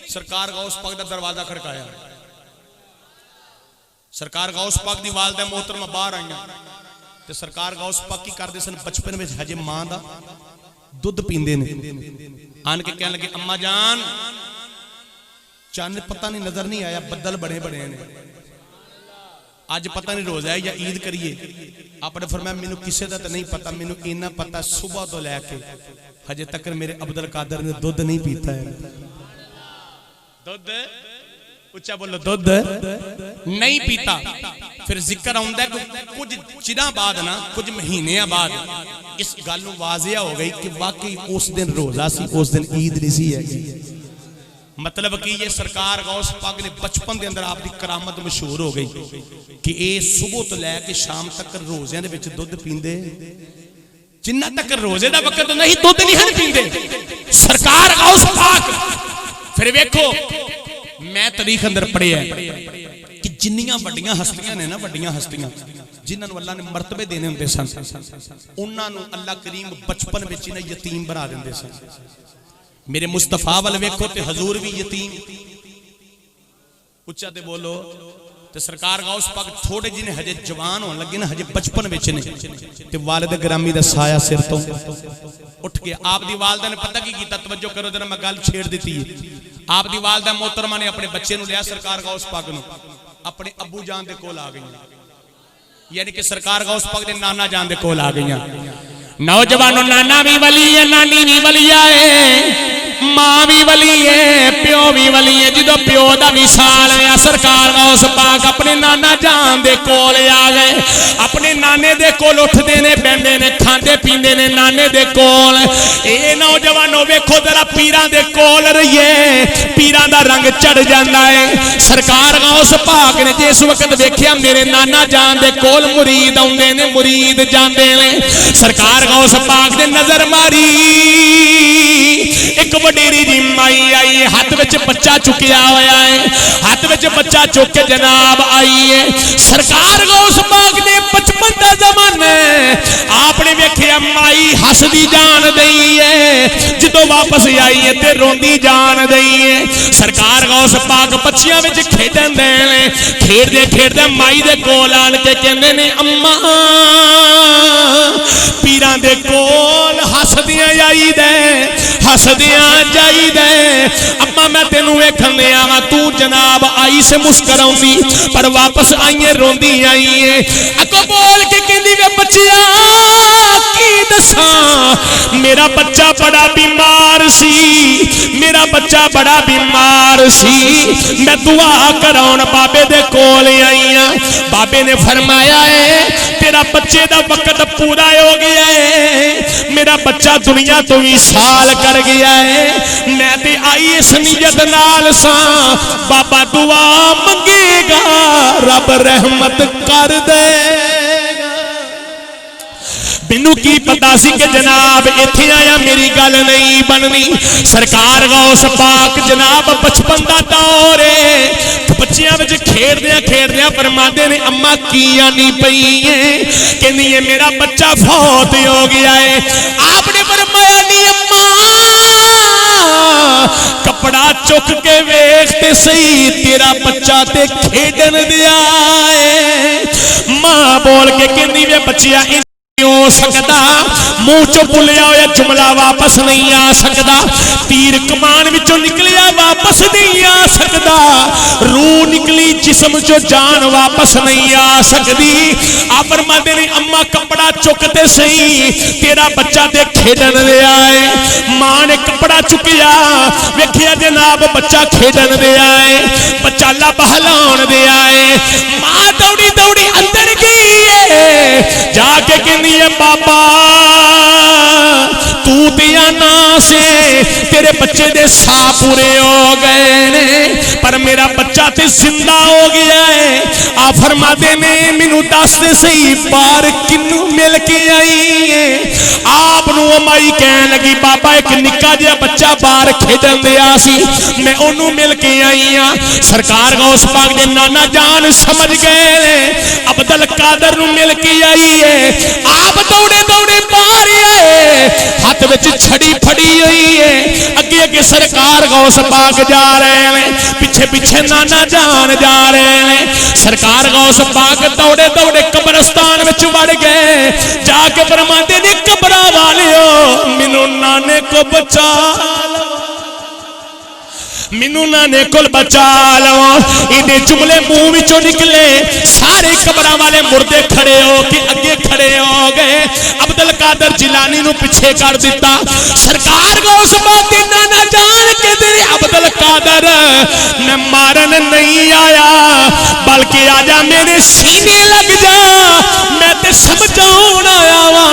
सरकार गौस पाक दा दरवाजा खड़काया, सरकार गौस पाक दी वालदा मोहतरमा बाहर आईयां ते सरकार गौस पाक की करदे सन बचपन में हजे मां दा दुध पींदे ने। आन के कहने लगे अम्मा जान चंद पता नहीं नजर नहीं आया, बदल बड़े बड़े ने, अज पता नहीं रोजा है या ईद करिए। आपने फरमाया मैनू किसी का तो नहीं पता, मैनू इन्ना पता सुबह तो लैके हजे तक मेरे अब्दुल कादर ने दुध नहीं पीता है। दुध उच्चा बोलो दुध नहीं पीता। फिर जिक्र आउंदा है कुछ चिरां बाद ना कुछ महीने बाद इस गल नूं वाज़िया हो गई कि वाकई उस दिन रोजा सी, उस दिन ईद नहीं सी है। मतलब कि ये सरकार गौस पाक ने बचपन के अंदर आपकी करामत मशहूर हो गई कि ये सुबह तो लैके शाम तक रोज़ियां दे विच दुध पींदे, जिन्ना तक रोजे का वक्त नहीं दुध नहीं पींदे सरकार गौस पाक। फिर वेखो मैं तारीख अंदर पढ़िया कि जिन्नियां वड्डियां हस्तियां ने ना, वड्डियां हस्तियां जिन्हां नूं अल्लाह ने मरतबे देने हुंदे सन उन्हां नूं अल्लाह करीम बचपन विच ही ना यतीम बना दिंदे सन। मेरे मुस्तफा वाल वेखो ते हजूर भी यतीम। उच्चा ते बोलो। ते सरकार गौस पाक थोड़े जिन्हें हजे जवान होने लगे ना, हजे बचपन विच ने ते वालिद ग्रामी दा साया सिर तो उठ के आप दी वालदा ने पता की कीता, तवज्जो करो जरा मैं गल छेड़ दी है। आप दी वालदा मोहतरमा ने अपने बच्चे नूं लिया सरकार गौस पाक नूं अपने अबू जान दे कोल आ गई, यानी कि सरकार गौस पाक दे नाना जान दे कोल आ गई। नौजवानों नाना भी वली है, नानी भी वलिया है। मां भी वली है प्यो भी वली है। जो प्यो का विशाल है सरकार गौस पाक अपने नाना जान दे कोल आ गए। अपने नाने दे कोल उठते ने बहते ने खाते पीते ने नाने दे कोल। ए नौजवानों वेखो जरा पीरां दे कोल रहिए पीरां दा रंग चढ़ जाता है। सरकार गौस पाक ने जिस वक्त वेख्या मेरे नाना जान दे कोल मुरीद आउंदे ने मुरीद जांदे ने सरकार गौस पाक ने नजर मारी एक वडेरी जी माई आई है हाथ विच बच्चा चुकिया होया है। हाथ विच बच्चा चुक के जनाब आई है। सरकार गौस पाक ने 55 का जमाना आपने वेख्या माई हसदी जान दई है जो वापस आई है ते रोंदी जान दई है। सरकार गौस पाक बच्चियां विच खेडन देने खेडदे खेडदे माई दे कोल आन के कहंदे ने अम्मा पीरां दे कोल हसदियां आई दे हसदियां जाई दे। अम्मा मैं तेनू वेखन दे आवां तू जनाब आई से मुस्कुराउंदी पर वापस आईए रोंदी आई है। अगो बोल के कहंदी वे बच्चिया की दसां मेरा बच्चा बड़ा बीमार सी मेरा बच्चा बड़ा बीमार सी मैं दुआ कराउण बाबे दे कोल आई हां। बाबे ने फरमाया है तेरा बच्चे दा वक्त पूरा हो गया है मेरा बच्चा दुनिया तो भी साल कर गया है। मैं ते आई इस नीयत नाल सां बाबा दुआ मंगेगा रब रहमत कर देगा। मैनू की पता सी कि जनाब इत्थे आया मेरी गल नहीं बननी। सरकार गौस पाक जनाब बचपन का दौर है बच्चियां विच खेडदियां खेडदियां फरमांदे ने अम्मा की आनी पई है कहंदी है मेरा बच्चा फौत हो गया है। आपने फरमाया नी अम्मा कपड़ा चुक के वेखते सही तेरा बच्चा ते खेडन दिया है। मां बोल के कहंदी वे बच्चिया हो सकता मुंह चो भुलिया होया जुमला वापस नहीं आ सकता। तीर कमान विचों निकलिया वापस नहीं आ सकता। रूह निकली जिस्म चो जान वापस नहीं आ सकती। आप फरमांदे ने अम्मा कपड़ा चुकते सही तेरा बच्चा ते खेडन दिया है। मां ने कपड़ा चुकिया वेखिया जनाब बच्चा खेडन दिया है बच्चा लब हिलाउण दिया है। मां दौड़ी दौड़ी अंदर गई है जाके कहंदी बाबा तू दिया ना से तेरे बच्चे दे सा पूरे हो गए ने पर मेरा बच्चा ते जिंदा हो गया है। आ फरमाते ने मैनू दस दे सही बार किन्नू मिल के आई है। आप माई कहन लगी बाबा एक निक्का जिहा बच्चा बाहर खेडन दिया सी मैं ओनू मिल के आई हां। सरकार गौस पाक दे नाना जान समझ गए अब्दुल कादर नू मिल के आई है। आप दौड़े दौड़े बाहर आए हाथ विच छड़ी फड़ी हुई है। अगे अगे सरकार गौस पाक जा रहे हैं पिछे पिछे नाना जान जा रहे हैं। सरकार गौस पाक दौड़े दौड़े कब्रिस्तान विच वड़ गए जाके फरमाते ने कब्रा वालियो मैनू नाने को बचा मैनू नाने को बचा लो। इन्हें जुमले मुंह विचों निकले सारे कब्रां वाले मुर्दे खड़े हो के अगे खड़े हो गए। अब्दुल कादर जिलानी नू पीछे कर दिता। सरकार गौस पाक नाना जान के तेरे अब्दुल कादर मैं मारन नहीं आया बल्कि आजा मेरे सीने लग जा मैं ते समझाउण आया वा।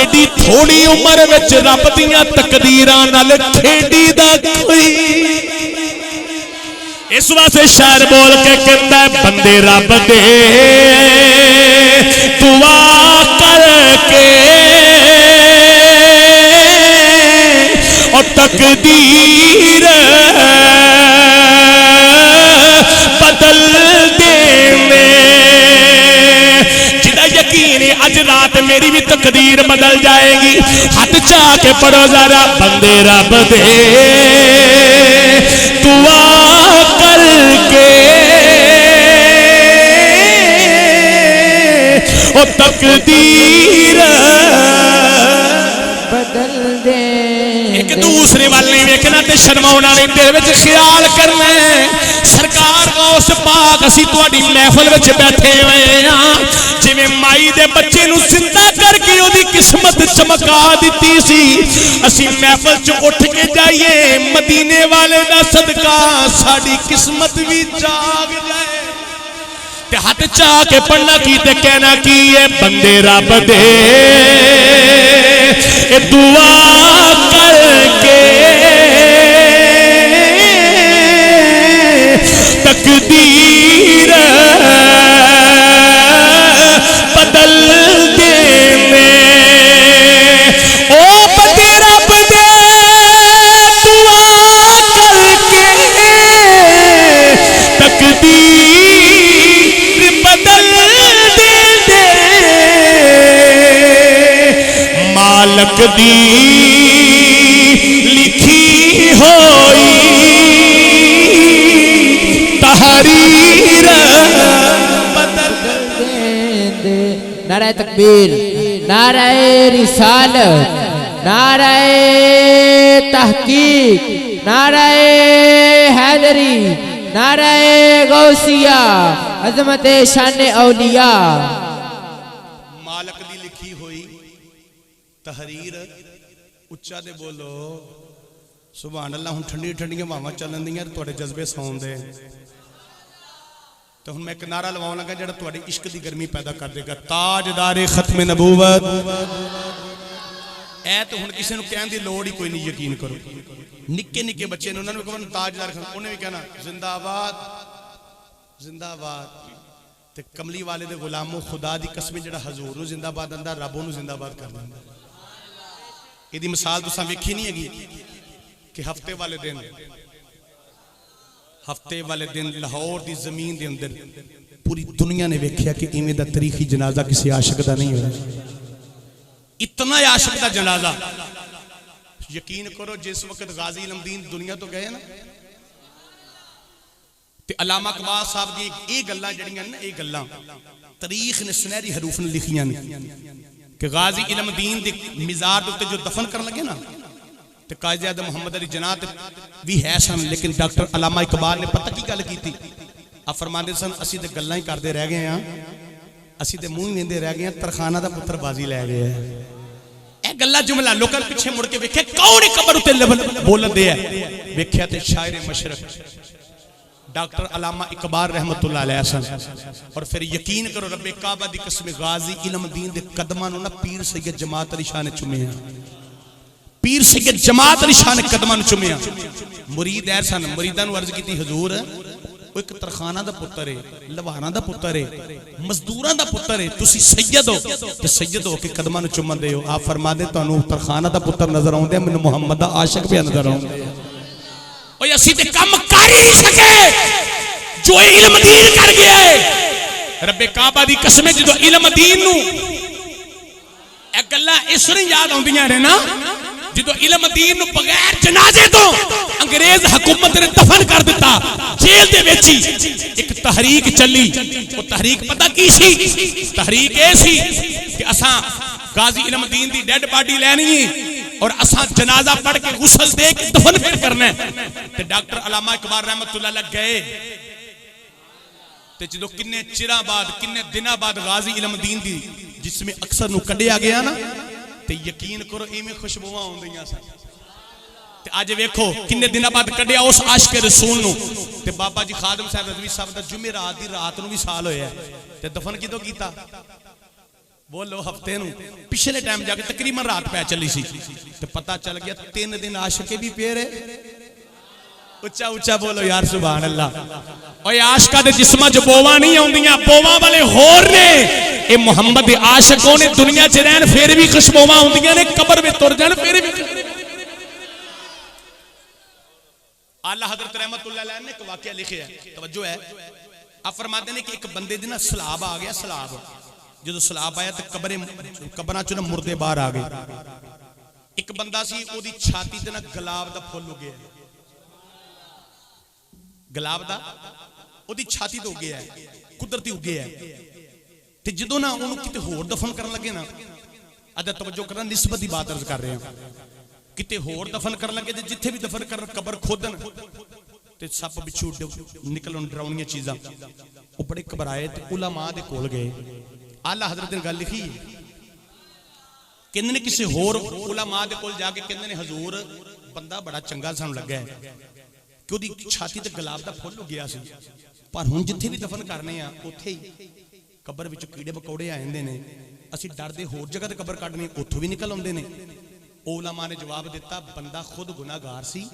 एडी थोड़ी उम्र विच रब दियां तकदीरां नाल खेडी दा कोई इस वास्ते शायर बोल के कहता है बंदे रब दे दुआ करके और तकदीर बदल देने जिदा यकीन है अज रात मेरी भी तकदीर बदल जाएगी। हाथ चाह के पढ़ो जरा बंदे रब दे दुआ करके ओ तकदीर बदल दे। एक दूसरे वाल नहीं वेखना ते शर्माउणा नहीं तेरे विच ख्याल करना। सरकार सरकार गौस पाक असी तुहाडी महफिल विच बैठे हुए हां जिवें माई दे बच्चे नूं जिंदा करके ओदी किस्मत चमका दित्ती सी असी महफिल च उठ के जाइए मदीने वाले दा सदका साडी किस्मत भी जाग जाए ते हाथ चा के पढ़ना की ते कहना की है बंदे रब दे ए दुआ करके तकदीर बदल देने ओ बंदे रब दे दुआ करके तकदीर बदल देने मालक दी लिखी होई तहरीर बदल दे। नारे तकबीर, नारे रिसालत, नारे तहकीक, नारे हैदरी, नारे गौसिया, अजमत शान औलिया। मालक दी लिखी हुई तहरीर उच्चा दे बोलो सुभान अल्लाह। हुण ठंडी ठंडियां हवावां चलन दियां तुहाडे जज्बे सौन दे तो हुण मैं एक नारा लवाउण लगा जिहड़ा तुहाडी इश्क दी गर्मी पैदा कर देगा ताजदारे खत्म नबूवत। ऐ तो हुण किसी नूं कहण दी लोड़ ही कोई नहीं यकीन करो निक्के निक्के बच्चे ने उन्होंने कहना ताजदार उन्हें भी कहना जिंदाबाद जिंदाबाद ते कमली वाले दे गुलामो खुदा दी कसम जिहड़ा हजूर नूं जिंदाबाद आंदा रब नूं जिंदाबाद कर दिंदा। इहदी मिसाल तुसां वेखी नहीं हैगी कि हफ्ते वाले दिन लाहौर दी जमीन दे अंदर पूरी दुनिया ने वेख्या कि इवें दा तारीखी जनाजा किसी आशिक दा नहीं होया। इतना आशिक दा जनाजा यकीन करो जिस वक्त गाजी इल्मदीन दुनिया तो गए ना ते अल्लामा इकबाल साहब दी ये गल्लां जड़ियां ना ये गल्लां तारीख ने सुनहरी हरूफ ने लिखियां ने कि गाजी इल्मदीन दे मिज़ार दे उत्ते जो दफन करन लगे ना ते काज़ी आज़म मोहम्मद अली जनाह भी है सन लेकिन डॉक्टर अल्लामा इकबाल ने पता की गल कीती आ फरमांदे सन असी ते गल्लां ही करदे रह गए हां असी ते मूंह ही वेंदे रह गए तरखाना दा पुत्र बाजी लै गया है। ए गल्ला जुमला लोकां पिछे मुड़ के वेखे कौन कबर उत्ते बोलदे है वेख्या ते शायर मशरक डॉक्टर अल्लामा इकबाल रहमतुल्लाह अलैह सन। और फिर यकीन करो रब्बे काबा दी कसम गाजी इल्मदीन दे कदमां नूं ना पीर सैयद जमात अली शाह ने चुमिया पीर सैयद जमात अली शाह ने कदमां नूं चुमिया। मुरीद ऐ सन मुरीदां नूं अर्ज कीती हुजूर वो एक तरखाना दा पुत्र है लवाना दा पुत्र है मजदूरां दा पुत्र है तुसी सैयद हो ते सैयद हो के कदमां नूं चुमदे हो। आप फरमांदे तुहानूं तरखाना दा पुत्र नजर आउंदे मैनूं मुहम्मद दा आशिक भी नजर आउंदे ओए असी ते कम कर ही नहीं सके जो इल्मदीन कर गया है। रब्बे काबा दी कसम जो इल्मदीन नूं ए गल्लां इस तरह याद आउंदियां ने ना जो इल्मदीन नूं बगैर जनाजे तो अंग्रेज हुकूमत ने दफन कर दिता जेल दे विच ही एक तहरीक चली। वो तहरीक पता की सी तहरीक ए सी कि असां गाजी इल्मदीन दी डेड बॉडी लैनी है और असां जनाजा पढ़ के गुसल दे के दफन फिर करना है। ते डॉक्टर अल्लामा इकबाल रहमतुल्लाह अलैह गए ते जो किन्ने चिरां बाद किन्ने दिनां बाद गाजी इल्मदीन दी जिसमें अक्सर नूं कढ़िया गया ना ते यकीन करो इवें खुशबूआं आउंदियां सन। ते अज वेखो किन्ने दिनां बाद कढ़िया उस आशिक रसूल नूं ते बाबा जी खादम साहब रज़वी साहब दा जुमे रात दी रात नूं भी साल होया ते दफन किदों कीता बोलो हफ्ते नूं पिछले टाइम जाके तकरीबन रात पै चली सी ते पता चल गया 3 दिन आशिके भी पे रहे। उच्चा उच्चा बोलो यार सुभान अल्लाह। ओए आशिका दे जिस्मां च बोवां नहीं आउंदियां बोवां वाले होर ने ए मुहम्मद दे आशिकों ने दुनिया च रहन फिर भी खुशबूआं आउंदियां ने कब्र में तुर जान फिर भी। आला हजरत रहमतुल्लाह अलैह ने एक वाकया लिखिया है तवज्जो है आप फरमाते ने कि एक बंदे दी ना सलाब आ गया सलाब जो सलाब आया तो कबरां चों ना मुर्दे बाहर आ गए। एक बंदा सी ओदी छाती ते ना गुलाब दा फुल उगया गुलाब दा ओदी छाती ते उगया कुदरती उगया ते जदों ना ओनू किते होर दफन करन लगे ना अदा तवज्जो करना निस्बत दी बात अर्ज कर रहे हैं किते होर दफन करन लगे ते जिथे भी दफन करन कबर खोदन ते सप बिच्छू निकलन डरावनियां चीज़ां, वो बड़े घबराए ते उलमा दे कोल गए। आला हज़रत ने गल लिखी, कहंदे ने किसी होर उलमा दे कोल जाके कहंदे ने हजूर बंदा बड़ा चंगा सानू लगा है कि उहदी छाती ते गुलाब दा फुल उगिया सी, पर हुण जिथे भी दफन करने आ उत्थे ही कबर विच कीड़े मकोड़े आ जांदे ने, असीं डरदे होर जगह ते कबर कढनी उत्थों भी निकल आउंदे ने। उलमा ने जवाब दिता, बंदा खुद गुनाहगार सी,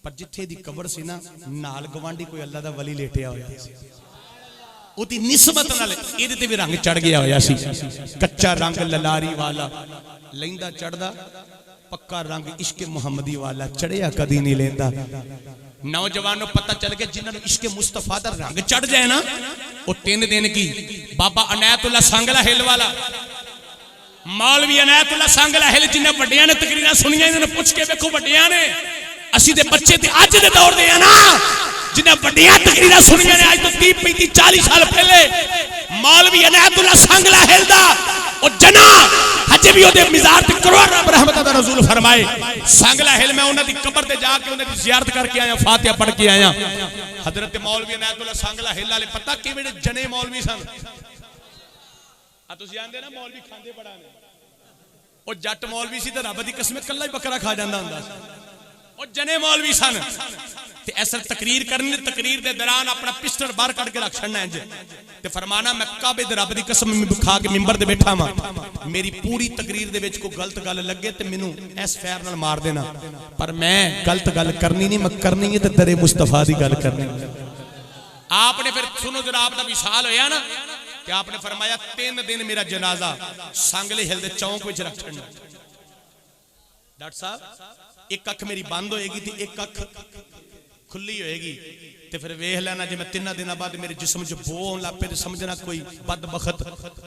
पर जिथे दी कबर सी ना नाल गवांढी कोई अल्लाह दा वली लेटिया होया सी, उहदी निस्बत नाल इहदे ते भी रंग चढ़ गया होया सी। कच्चा रंग ललारी वाला लैंदा चढ़दा, पक्का रंग इश्क मुहम्मदी वाला चढ़िया कदी नहीं लेंदा। नौजवानों पता चल गया जिन्होंने इश्क मुस्तफा दा रंग चढ़ जाए ना, वो 3 दिन की बाबा अनायतुल्ला सांगला हिल वाला, मौलवी अनायतुल्ला सांगला हिल जिन्हें वड्डियां ने तकरीरां सुनियां, इन्होंने पूछ के देखो वड्डियां ने असी दे बच्चे ते अज दे दौर दे ना, जिन्हें वड्डियां तकरीरां सुनियां ने आज तो 30 35 40 साल पहले, मौलवी अनायतुल्ला सांगला हिल दा और जना हजे भी ओदे मिज़ार ते करोड़ रब रहमत दा रसूल फरमाए। सांगला हिल मैं उन्हां दी कब्र ते जाके उन्हां दी ज़ियारत करके आया, फातिहा पढ़ के आया। हजरत मौलवी अनायतुल्ला सांगला हिल वाले पता किवें जने मौलवी सन, आ तुसीं आंदे ना मौलवी खांदे बड़ा ने, ओ जट मौलवी सी ते रब दी कसम कल्ला ही बकरा खा जांदा हुंदा सी, ओ जने मौलवी सन। ते ऐसा तकरीर करनी, तकरीर दे दौरान अपना पिस्टल बाहर कट के रख छड़ना इंज ते फरमाना मैं काबे दे रब दी कसम खा के मिंबर ते बैठा वां, मेरी पूरी तकरीर दे विच कोई गलत गल लगे ते मैनू इस फैर नाल मार देना, पर मैं गलत गल करनी नहीं, मैं करनी है ते तेरे मुस्तफा दी गल करनी। आपने फिर सुनो जरा, आप दा विशाल होया ना कि आपने फरमाया 3 दिन मेरा जनाजा सांगले हिल दे चौंक विच रख छड़ना। डॉक्टर साहब एक अख मेरी बंद होएगी ते एक अख खुली होएगी, ते फिर वेख लेना जे मैं 3 दिन बाद मेरे जिस्म च बो आउण लग पे ते समझना कोई बदबखत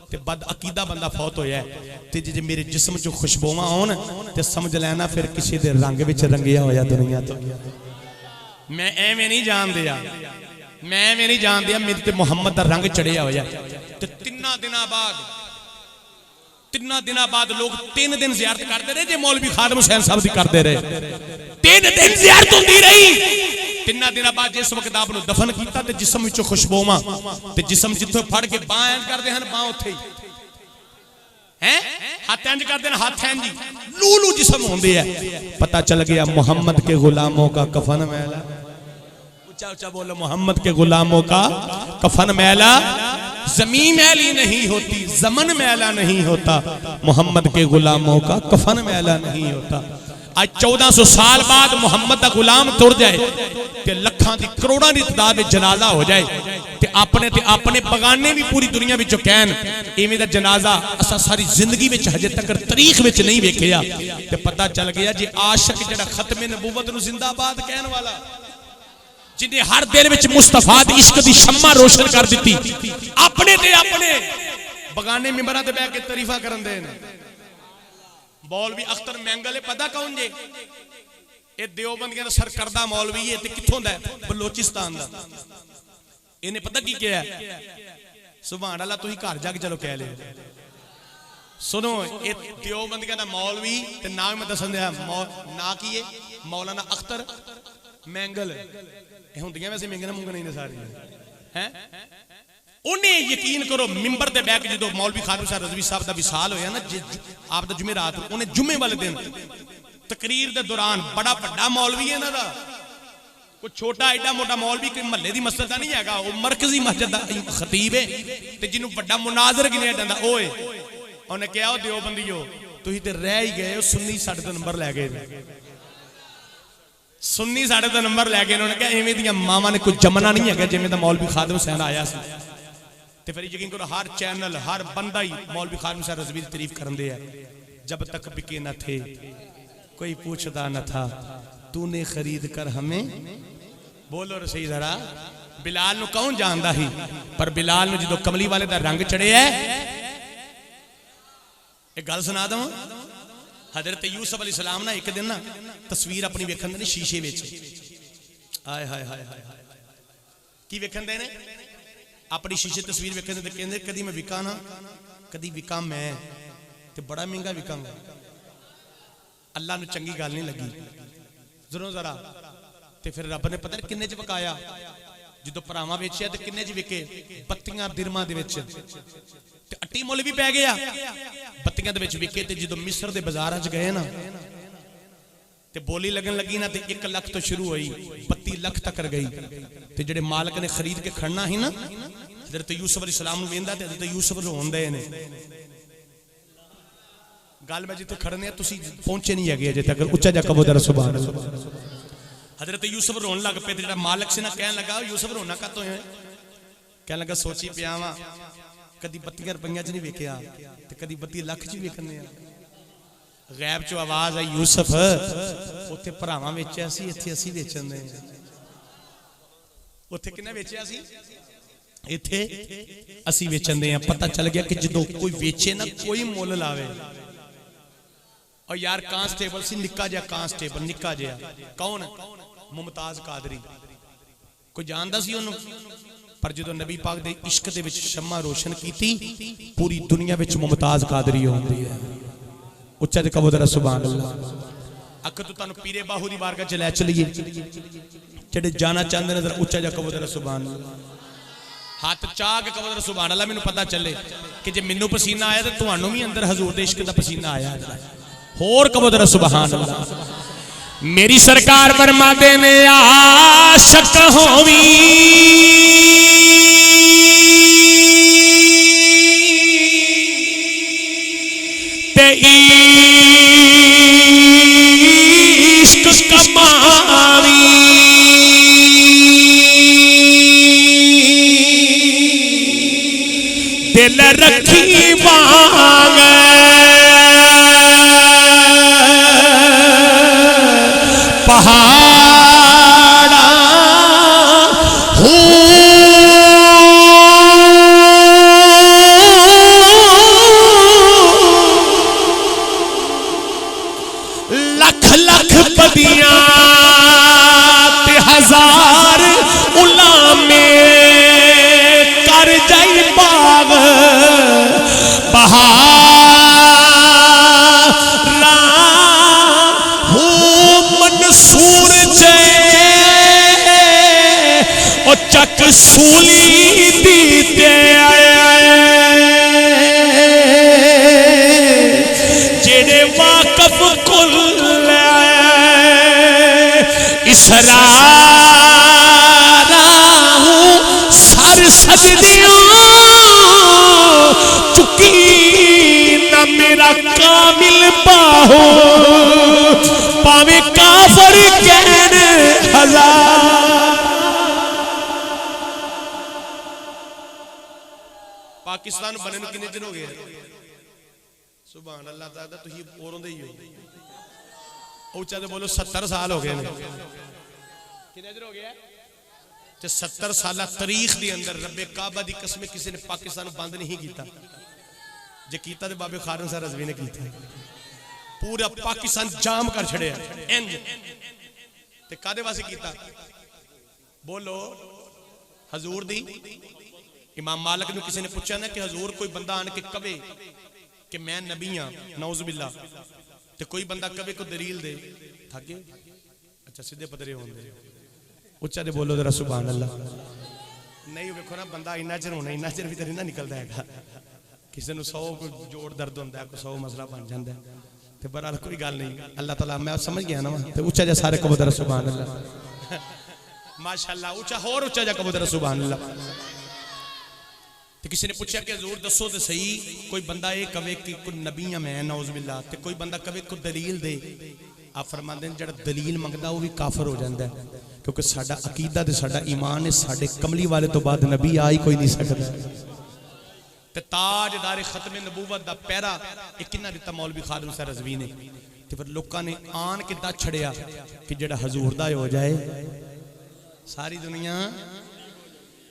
ते बद अकीदा बंदा फौत होया है, ते जे मेरे जिस्म च खुशबूआं आउण ते समझ लेना फिर किसी दे रंग विच रंगिया होया दुनिया तो। मैं एवें नहीं जान दिया, मैं एवें नहीं जान दिया, मेरे ते मुहम्मद दा रंग चढ़िया होया। ते 3 दिना बाद लोग 3 दिन ज़ियारत करते रहे, जे मौलवी खादम हुसैन साहब दी करते रहे, 3 दिन ज़ियारत होंदी रही। 3 दिन बाद जिस वक्त आपने दफन किया ते जिस्म विचों खुशबूआं ते जिस्म जिथों फड़ के बाह इंज करते हैं, बाह उत्थे ही हैं, हाथ इंज करते हैं, हाथ इंज लूलू जिस्म होंदे है। पता चल गया मोहम्मद के गुलामों का कफन मैला, ऊंचा ऊंचा बोलो, मोहम्मद के गुलामों का कफन मैला, जमीन मैली नहीं होती, जमन मैला नहीं होता, मोहम्मद के गुलामों का कफन मैला नहीं होता। आज 1400 साल बाद मुहम्मद का गुलाम तुर जाए ते लखां दी करोड़ां दी तादाद में जनाजा हो जाए ते अपने बगाने भी पूरी दुनिया विचों कहन इवें दा जनाजा असां सारी जिंदगी विच हजे तक तारीख विच नहीं वेखिया। ते पता चल गया जे आशिक जिहड़ा खत्मे नबूवत नूं जिंदाबाद कहन वाला, जिन्हें हर दिल विच मुस्तफा दी इश्क दी शम्मा रोशन कर दी, अपने ते अपने बगाने मिंबरां ते बैठ के तारीफां करन दे ने। मौलवी अख्तर मैंगल पता कौन जे, ये देवबंदियां दा सरकर्दा मौलवी है ते कित्थों दा है, बलोचिस्तान दा। इन्हें पता की क्या है, सुभान अल्लाह, तुसीं घर जाके चलो कह ले। सुनो, ये देवबंदियां दा मौलवी ते नाम मैं दसन दिया, ना की है मौलाना अख्तर मैंगल, होंदियां वैसे मंगना मुंगना ही ने सारी हैं। उन्हें यकीन करो मिंबर ते बैठ के जो मौलवी खादम साहब रज़वी साहब दा विसाल होया ना, आप दा जुमेरात, उन्हें जुम्मे वाले दिन तकरीर दे दौरान बड़ा बड़ा मौलवी है ना दा, कोई छोटा एडा मोटा मौलवी कोई महल्ले दी मस्जिद दा नहीं हैगा, वो मरकजी मस्जिद दा खतीब है ते जिन्हों बड़ा मुनाजर गिनिया जांदा ओए। उन्हें कहा ओ देवबंदियो तुसीं ते रह ही गए, सुन्नी साडे तो नंबर लै गए, सुन्नी साडे तो नंबर लै गए। उन्होंने कहा इवें दियां मावां ने कोई जमना नहीं है जिवें दा मौलवी खादम हुसैन आया सी। ते फिर यकीन करो हर चैनल हर बंदा ही मौलवी खादम हुसैन रज़वी दी तारीफ करन दे है। जब तक बिके न थे कोई पूछता न था, तूने खरीद कर हमें, बोलो रे सही जरा। बिलाल नूं कौन जानदा ही, पर बिलाल नूं जदों कमली वाले दा रंग चढ़े है, एक गल सुना दवां। हजरत यूसुफ अलैहिस्सलाम ना एक दिन ना तस्वीर अपनी वेखन दे शीशे विच, हाय हाय हाय हाय की वेखन दे ने अपनी शीशे तस्वीर वेखन दे, कहंदे कदी मैं विका ना, कदी विका मैं ते बड़ा महंगा विकांगा। अल्लाह नूं चंगी गल नहीं लगी। जरूर जरा ते फिर रब ने पता किन्ने च वकाया जो भरावां वेचिया ते किन्ने च विके 32 दिरहामां दे विच ते अट्टी मुल भी पै गया 32 दे विच विके ते जो मिस्र दे बाजारां च गए ना ते बोली लगन लगी ना ते 1 लाख तो शुरू हुई 32 लाख तक गई ते जेडे मालिक ने खरीद के खड़ना ही ना हज़रत यूसुफ अलैहिस्सलाम नूं वेंदा ते हज़रत यूसुफ रोंदे ने गल मैं जिथे खड़ने तुसी पहुंचे नहीं है अजे तक उच्चा जा कहो जरा सुभान अल्लाह हज़रत यूसुफ रोन लग पे जेड़ा मालिक से ना कहन लगा यूसुफ रोना कातों है कहन लगा सोची पिया वा कदी 32 रुपया च नहीं वेखिया ते कदी 32 लाख च वेखने गैब चो आवाज आई यूसुफ उत्थे भरावां वेचिया सी इत्थे असीं वेचण दे उत्थे किन्ने वेचिया सी इत्थे असीं वेचण दे पता चल गया कि जदों कोई वेचे ना कोई मुल लावे और यार कांस्टेबल सी निक्का जिहा कांस्टेबल निक्का जिहा कौन मुमताज कादरी कोई जानदा सी उन्होंने पर जो नबी पाक दे इश्क दे विच शम्मा रोशन कीती पूरी दुनिया विच मुमताज कादरी होंदी है उच्चा ते कहो जरा सुभान अल्लाह अख तो तुहानू पीरे बाहू दी बारगाह च लै चलिए जेडे जाना चाहते ने जरा उच्चा जा कहो जरा सुभान अल्लाह हाथ चाह के कहो जरा सुभान अल्लाह मैनू पता चले कि जे मैनू पसीना आया तो तुहानू भी अंदर हजूर दे इश्क दा पसीना आया होर कहो जरा सुभान अल्लाह मेरी सरकार फरमाते ने आशिक होवी ते इश्क कमावी दिल रखी वांग पहाड़ा हो लख लख बदियां ते हजार उलामे कर जाई बाग बहारा हो मंसूर जे ओ चक सूली दीते जेड़े वाकफ कुल इसरारा हूँ सर सजदियों चुकी न मेरा कामिल बाहो पावे काफर कहन हजार पाकिस्तान बने नूं कितने दिन हो गए सुभान अल्लाह ताला तुसीं औरों दे ही हो ऊंचा तो बोलो 70 साल हो गए कितने दिन हो गया 70 साल तारीख के अंदर रब्बे काबा दी कसम किसी ने पाकिस्तान बंद नहीं किया जे कीता ते बाबे खारन साहब रज़वी ने कीता पूरा पाकिस्तान जाम कर छड़िया इंज ते कादे वास्ते कीता बोलो हजूर दी इमाम मालिक ने किसी ने पूछा ना कि हजूर कोई बंदा आन के कवे कि मैं नबी हाँ नौज़ बिल्लाह ते कोई बंदा कवे को दलील दे थके अच्छा सीधे पदरे होंदे उच्चा दे बोलो जरा सुभान अल्लाह नहीं वेखो ना बंदा इन्ना चिर होना इन्ना चिर भी ना निकलता है किसी ने 100 कोई जोड़ दर्द होंदा है कोई 100 मसला बन जाता है ते बहरहाल कोई गल नहीं अल्लाह ताला मैं समझ गया ना ते उच्चा जा सारे कहो जरा सुभान अल्लाह माशाअल्लाह उच्चा होर उच्चा जा कहो जरा सुभान अल्लाह ते किसी ने पूछा कि हजूर दसो तो सही कोई बंदा ये कवे कि कोई नबी है मैं नौज़ बिल्लाह ते कोई बंदा कवे कोई दलील दे आप फरमाते हैं जड़ा दलील मंगदा वो भी काफर हो जाता है क्योंकि साडा अकीदा ते साडा ईमान है साडे कमली वाले तो बाद नबी आ ही कोई नहीं सकता ते ताजदार खत्म नबूवत दा पहरा एक किन्ना दिता मौलवी खालिद हुसैन रज़वी ने ते फिर लोकां ने आन किदा छड़िया कि जड़ा हजूर दा हो जाए सारी दुनिया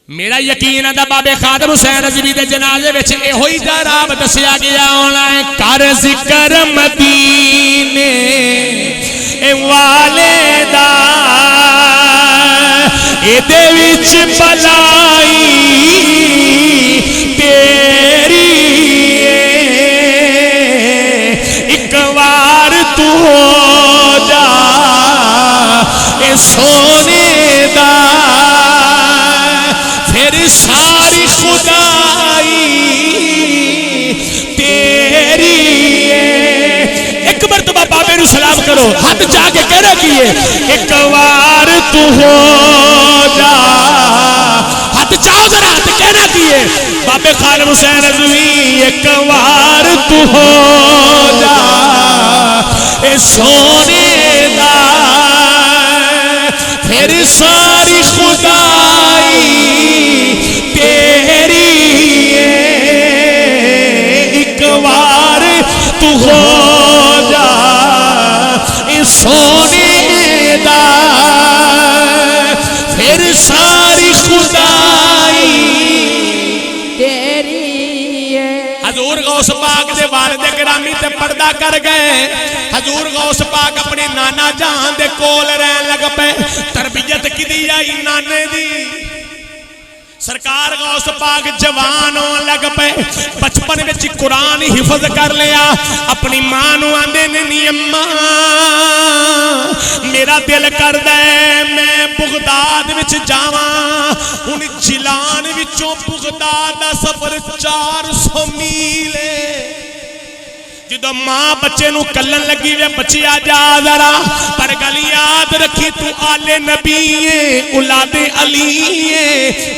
मेरा यकीन है बाबे खादिम हुसैन रज़वी दे जनाजे विच इहो ही जराब दसिया गया होना है कर जिक्र मदीने वाले दा एदे विच भलाई तेरी एक बार तू हो जा ए सोने करो हाथ जाके कहना किए एक बार तू हो जा हाथ चाहो जरा हाथ कहना किए बाबे खालिद हुसैन रज़वी एक बार तू हो जा ए सोने दा फिर सारी खुदाई तेरी एक बार तू हो जा सोने दा फिर सारी खुदाई तेरी हजूर गौस पाक दे वालिद गिरामी ते पर्दा कर गए हजूर गौस पाक अपने नाना जान दे कोल रहन लग पे तरबियत किदी आई नाने दी सरकार गौस पाक जवान होने लग पे बचपन में कुरान हिफज कर लिया अपनी मां नूं आंदे ने नी अम्मा मेरा दिल करदा है मैं बगदाद विच जावां हुण जिलान विचों बगदाद दा सफर 400 मील है जो मां बच्चे नूं कल्लन लगी वे बच्चिया जा जरा पर गल याद रखी तू आले नबी है औलादे अली है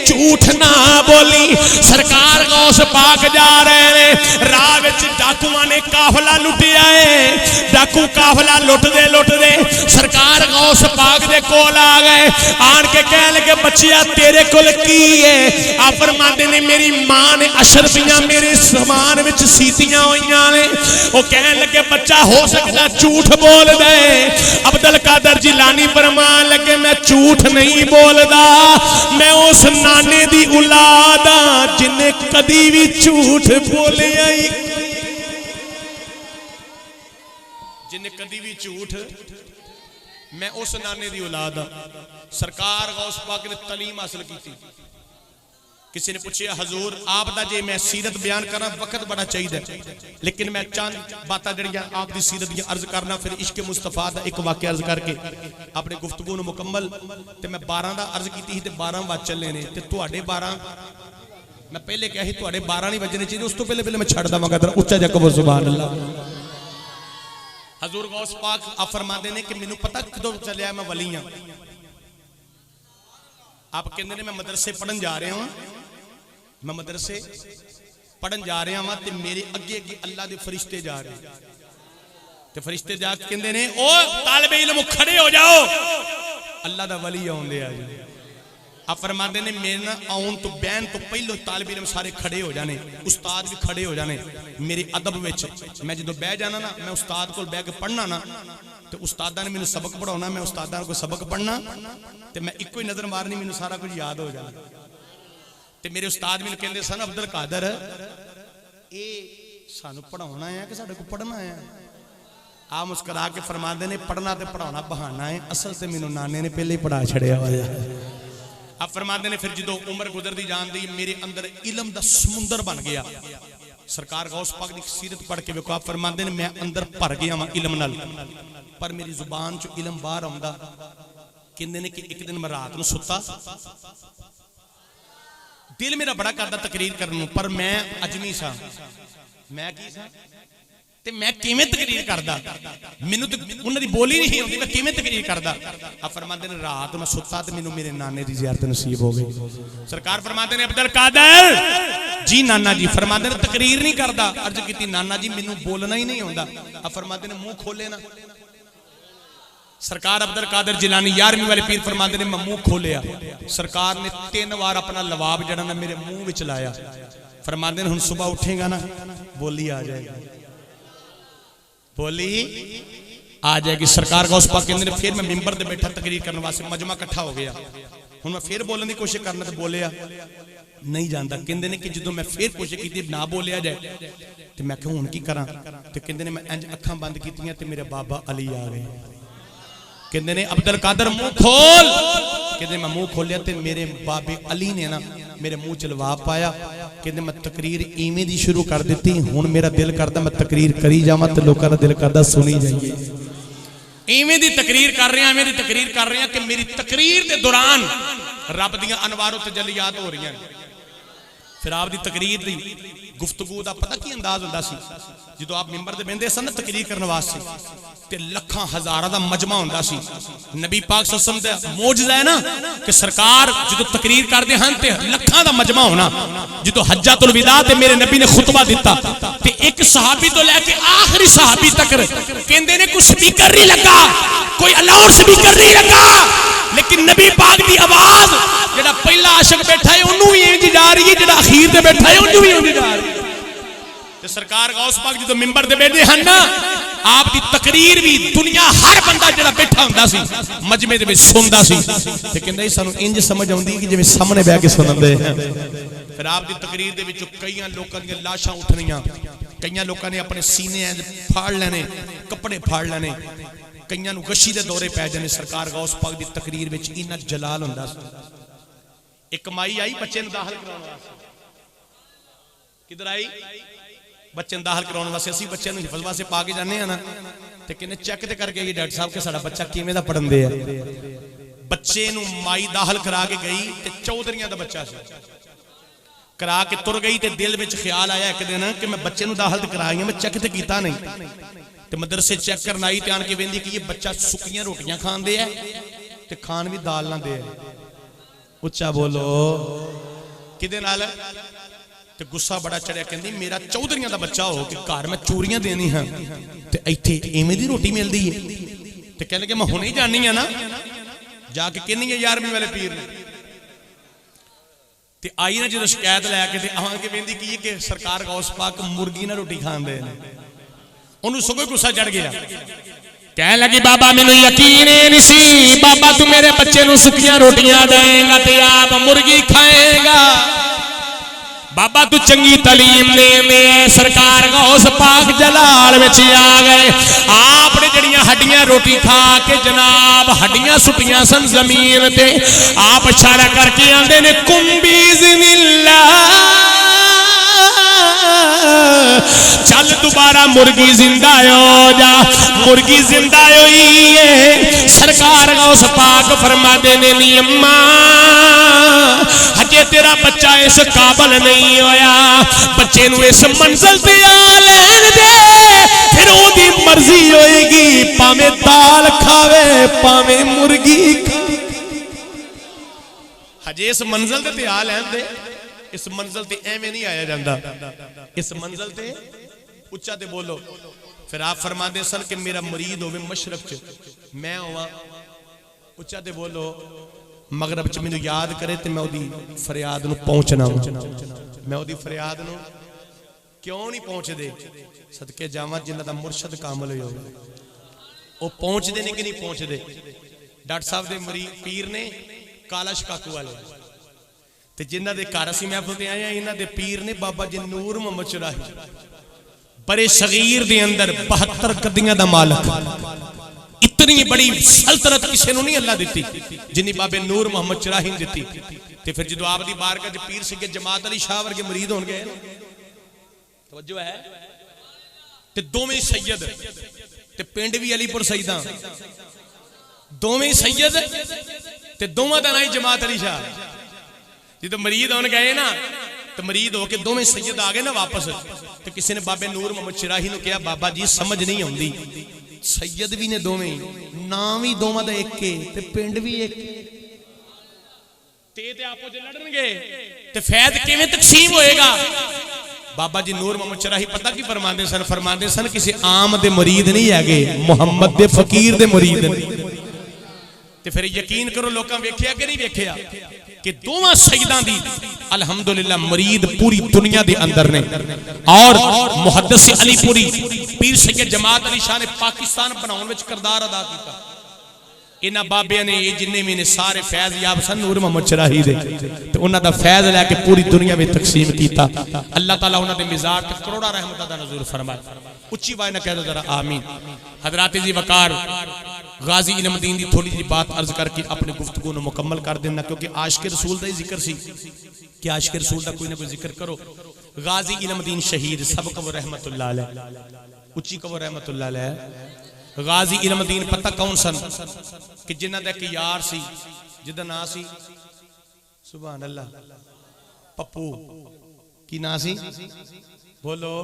झूठ ना बोली सरकार गौस पाक जा रहे ने राह विच डाकुआं ने काफला लुटिया है डाकू काफला लुटदे सरकार गौस पाक दे कोल आ गए आन के कहन लगे बच्चिया तेरे कोल की है आ फरमांदे ने मेरी मां ने अशरफियां मेरे समान विच सीतियां होईयां ने वो कहने लगे बच्चा हो सकता झूठ बोल दे अब्दुल कादर जिलानी फरमान लगे मैं झूठ नहीं बोलदा मैं उस नाने दी औलाद जिन्हें कदी भी झूठ बोलिया जिन्हें कदी भी झूठ मैं उस नाने दी औलाद सरकार गौस पाक ने तालीम हासिल की किसी ने पूछा हजूर आप दा जे मैं सीरत बयान करा वक्त बड़ा चाहिए लेकिन मैं चंद बातें जड़ियां आप दी सीरत दी अर्ज करना फिर इश्क मुस्तफा दा एक वाकया अर्ज करके अपने गुफ्तगू नूं मुकम्मल ते मैं 12 दा अर्ज कीती थी ते 12 वज चले ने ते तुहाडे 12 मैं पहले कहा थी तुहाडे 12 नहीं बजने चाहिए उस तो पहले मैं छड़ दवांगा तेरा उच्चा जा कहो सुभान अल्लाह हजूर गौस पाक आप फरमाते ने कि मैनू पता कदों चलिया मैं वली हां आप कहंदे ने मैं मदरसे पढ़न जा रहा हूं मैं मदरसे पढ़न जा रहा वहां ते मेरे अगे अगे अल्लाह दे फरिश्ते जा रहे ते फरिश्ते जाके कहंदे ने ओ तालिबे इल्म खड़े हो जाओ अल्लाह दा वली आउंदे आ जी आप फरमाते ने मेरे ना आउन तो बहन तो पहलो तालिबे इल्म सारे खड़े हो जाने उस्ताद भी खड़े हो जाने मेरे अदब विच मैं जो बह जाना ना मैं उस्ताद कोल बह के पढ़ना ना तो उस्तादा ने मैनू सबक पढ़ाउणा मैं उस्तादा को सबक पढ़ना ते मैं इक्को ही नजर मारनी मैनू सारा कुछ याद हो जाना ते मेरे उस्ताद मैनू कहंदे सन अब्दुल कादर ए सानू पढ़ाउणा है कि साडे को पढ़ना है आ मुस्कुरा के फरमाते ने पढ़ना ते पढ़ाउणा बहाना है असल ते मैनू नाने ने पहले ही पढ़ा छड़िया होया अब फरमाते ने फिर जो उम्र गुजरती जाती मेरे अंदर इलम दा समुंदर बन गया सरकार गौस पाक दी सीरत पढ़ के वेखो आप फरमाते ने मैं अंदर भर गया वां इलम नाल पर मेरी जुबान चो इलम बाहर आउंदा कहंदे ने कि एक दिन मैं रात नूं सुत्ता दिल मेरा बड़ा करदा तकरीर करन नूं पर मैं अजमी सा मैं की सा ते मैं किवें तकरीर करदा मैनू ते उन्हां दी बोली नहीं आउंदी मैं किवें तकरीर करदा आ फरमाते ने रात मैं सुत्ता ते मैनू मेरे नाने दी ज़ियारत नसीब हो गई सरकार फरमाते ने अब्दुल कादर जी नाना जी फरमाते ने तकरीर नहीं करदा अर्ज कीती नाना जी मैनू बोलना ही नहीं आउंदा आ फरमाते ने मुंह खोले ना सरकार अब्दुल कादर जिलानी 11वीं वाले पीर फरमाते ने मैं मुंह खोलिया सरकार ने 3 बार अपना लवाब जड़ा ना मेरे मुंह विच लाया फरमाते ने हुण सुबह उठेगा ना बोली आ जाएगी बोली आ जाएगी सरकार गौस पाक कहंदे ने फिर मैं मिंबर ते बैठा तकरीर करने वास्ते मजमा इकट्ठा हो गया हुण मैं फिर बोलने की कोशिश करना ते बोलिया नहीं जानता कहंदे ने कि जदों मैं फिर कोशिश की ना बोलिया जाए ते मैं क्यों हुण की करा ते कहंदे ने मैं इंज अखां बंद कीतियां ते मेरे बाबा अली आ गए कहंदे ने अब्दुल कादर मुंह खोल कहंदे मैं मुंह खोलिया ते मेरे बाबे अली ने ना मेरे मुंह च लवाब पाया कहंदे मैं तकरीर इवें दी शुरू कर दी हुण मेरा दिल करदा मैं तकरीर करी जावां ते लोकां दा दिल करदा सुनी जाइए इवें दी तकरीर कर रहे हैं इवें दी तकरीर कर रहे हैं कि मेरी तकरीर दे दौरान रब दियां अनवारों तजल्लियात हो रही हैं फिर आप दी तकरीर दी गुफ्तगू का पता की अंदाज होंदा सी जो आप मिंबर ते बहिंदे सन तकरीर करने वास्ते ते लखां हज़ारां दा मजमा होंदा सी। नबी पाक सल्लल्लाहु अलैहि वसल्लम दा मौजज़ा है ना कि सरकार जो तकरीर करते हैं ते लखां दा मजमा होना। जो हज्जतुल विदा ते मेरे नबी ने खुतबा दिता ते एक सहाबी तो लैके आखिरी सहाबी तक कहंदे ने कोई स्पीकर नहीं लगा, कोई लाउड स्पीकर नहीं लगा, लेकिन नबी पाक की आवाज जेड़ा पहला आशिक बैठा है उन्होंने भी इंज जा रही है, जेड़ा अखीर ते बैठा है उन्होंने भी इंज जा रही है। ते सरकार गौस पाक जो मिंबर ते बैठे हैं ना, आप दी तकरीर भी दुनिया हर बंदा जेड़ा बैठा हुंदा सी मजमे दे विच सुनदा सी ते कहंदा सानू इंज समझ आउंदी कि जिवें सामने बैठ के सुनदे हैं। फिर आप दी तकरीर दे विच कईयां लोकां दी लाशां उठणीਆਂ, कईयां लोकां ने अपने सीने इंज फाड़ लेने, कपड़े फाड़ लेने, कईयां नूं गशी दे दौरे पै जाने। सरकार गौस पाक दी तकरीर विच इन्ना जलाल हुंदा सी। एक माई आई बच्चे नूं दाखल कराउण वास्ते, किधर आई बच्चे नूं दाखल कराउण वास्ते। असीं बच्चे नूं हिफज वास्ते पा के जाने आ ना ते कहने चेक ते करके आइए डॉक्टर साहब के साडा बच्चा किवें दा पढ़न दे है। बच्चे नूं माई दाखल करा के गई ते चौधरियां दा बच्चा सी, करा के तुर गई ते दिल विच ख्याल आया एक दिन कि मैं बच्चे नूं दाखल कराई, मैं चेक ते कीता नहीं ते मदरसे चेक करन आई ते आन के वेंदी कि ये बच्चा सुक्कियां रोटियां खांदे है ते खान भी दाल ना दे। उच्चा बोलो किदे नाल ते गुस्सा बड़ा चढ़िया। कहंदी मेरा चौधरियां दा बच्चा हो कि घर मैं चोरियां देनी हां ते इत्थे एवें दी रोटी मिलदी है। ते कहने कि मैं हुणे ही जानी है ना, जाके कहनी है 11वीं वाले पीर ने ते आई ना जो शिकायत लैके ते आन के वेंदी कि सरकार गौस पाक मुर्गी ना रोटी खांदे ने। उन्होंने सगों गुस्सा चढ़ गया, कह लगी बाबा मैनू यकीन नहीं सी, बाबा तू मेरे बच्चे नूं सुक्कियां रोटियां देगा ते आप मुर्गी खाएगा। बाबा तू चंगी तलीम दे। सरकार गौस पाक जलाल विच आ गए। आपने जड़ियां हड्डियां रोटी खा के जनाब हड्डियां सुटियां सन जमीन ते, आप इशारा करके आंदे ने कुंबी जिल्ला चल दोबारा मुर्गी जिंदा हो जा। मुर्गी जिंदा हुई है। सरकार गौस पाक फरमाते ने नी अम्मा हजे तेरा बच्चा इस काबल नहीं होया, बच्चे नू इस मंजिल ते आ लैन दे, फिर ओदी मर्जी होएगी भावें दाल खावे भावें मुर्गी खावे। हजे इस मंजिल ते आ लैन दे। इस मंजिल ते एवें नहीं आया जाता, इस मंजिल ते उच्चा ते बोलो। फिर आप फरमाते सन कि मेरा मुरीद होवे मशरक च, मैं होवा उच्चा ते बोलो मगरब च मैनू याद करे ते मैं ओदी फरियाद नू पहुंचना। मैं ओदी फरियाद नू क्यों नहीं पहुंचदे? सदके जावां जिन्हां दा मुर्शद कामल हो, वो पहुंचदे नहीं कि नहीं पहुंचदे। डॉक्टर साहब दे मरीद पीर ने काला शकाकू वाले ते जिन्हां दे घर असीं महफिल ते आए इन्हां दे पीर ने बाबा जी नूर मोहम्मद चुराही, बड़े सगीर दे अंदर 72 कदियां दा मालक। इतनी बड़ी सल्तनत किसी नूं नहीं अल्लाह दिती जिन्नी बाबे नूर मोहम्मद चुराही ने दिती। ते फिर जो आप दी बारगाह च पीर सिगे जमात अली शाह वर्गे मरीद होण गए, तवज्जो है। ते दोवें सैयद ते पिंड भी अलीपुर सईदा, दोवें सैयद ते दोवां दा नाम जमात अली शाह। जो मरीद होने गए ना तो मरीद होके दोवें सैयद आ गए ना वापस, तो किसी ने बाबे नूर मोहम्मद चिराही ने कहा बाबा जी समझ नहीं आती, सैयद भी ने दोवें नाम ही दोवां दा एक ते पिंड भी एक ते आपो जे लड़नगे ते फैद किवें तकसीम होएगा? बाबा जी नूर मोहम्मद चिराही पता की फरमाते सन? फरमाते सन किसी आम दे मुरीद नहीं है, मुहम्मद दे फकीर दे मुरीद। ते फिर यकीन करो लोकां वेखिया कि नहीं वेखिया कि दोवां सईदां दी अल्हम्दुलिल्लाह मुरीद पूरी दुनिया दे अंदर ने। और मुहद्दिस अलीपुरी पीर सैयद जमात अली शाह ने पाकिस्तान बनाउण विच किरदार अदा कीता। इन्हां बाबियां ने ये जिन्ने भी ने सारे फैज़ याब सन नूर मोहम्मद चिराही दे, ते उन्हां दा फैज़ लैके पूरी दुनिया में तकसीम कीता। अल्लाह ताला उन्हां दे मिज़ाज ते करोड़ा रहमतां दा नज़ूर फरमाए। उच्ची आवाज़ नाल कह दो जरा आमीन। हज़रात जी वकार गाजी इल्मुद्दीन दी थोड़ी जी बात अर्ज करके अपनी गुफ्तगू को मुकम्मल कर देना, क्योंकि आशिक़ रसूल का ही जिक्र सी कि आशिक़ रसूल का कोई ना कोई जिक्र करो। गाजी इल्मुद्दीन शहीद सब कबो रहमतुल्लाह अलैह, उच्ची कबो रहमतुल्लाह अलैह। गाजी इल्मुद्दीन पता कौन सन? कि जिन्हां दा एक यार सी जिहदा नाम सी सुभान अल्लाह पप्पू। की ना सी बोलो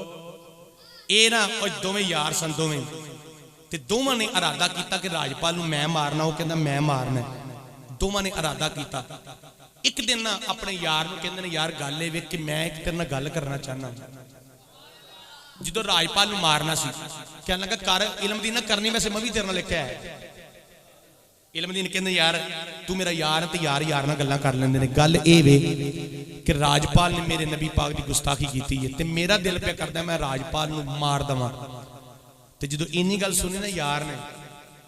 ये ना दोवें यार सन दोवें ते दोवां ने इरादा किया कि राजपाल नूं मैं मारना वो कहंदा मैं मारना दोवां ने इरादा किया एक दिन ना अपने यार नूं कहंदे ने यार गल ये वे कि मैं एक तेरे नाल गल करना चाहना जो राजपाल नूं मारना सी कहन लगा कर इल्मदीन करनी वैसे मैं भी तेरे नाल लिखिया है इल्मदीन कहंदे यार तू मेरा यार ते यार यार नाल गल्लां कर लैंदे ने गल ये वे कि राजपाल ने मेरे नबी पाक की गुस्ताखी की है ते मेरा दिल पे करदा मैं राजपाल नूं मार दवां ते जदों इन्नी गल सुनी ना यार ने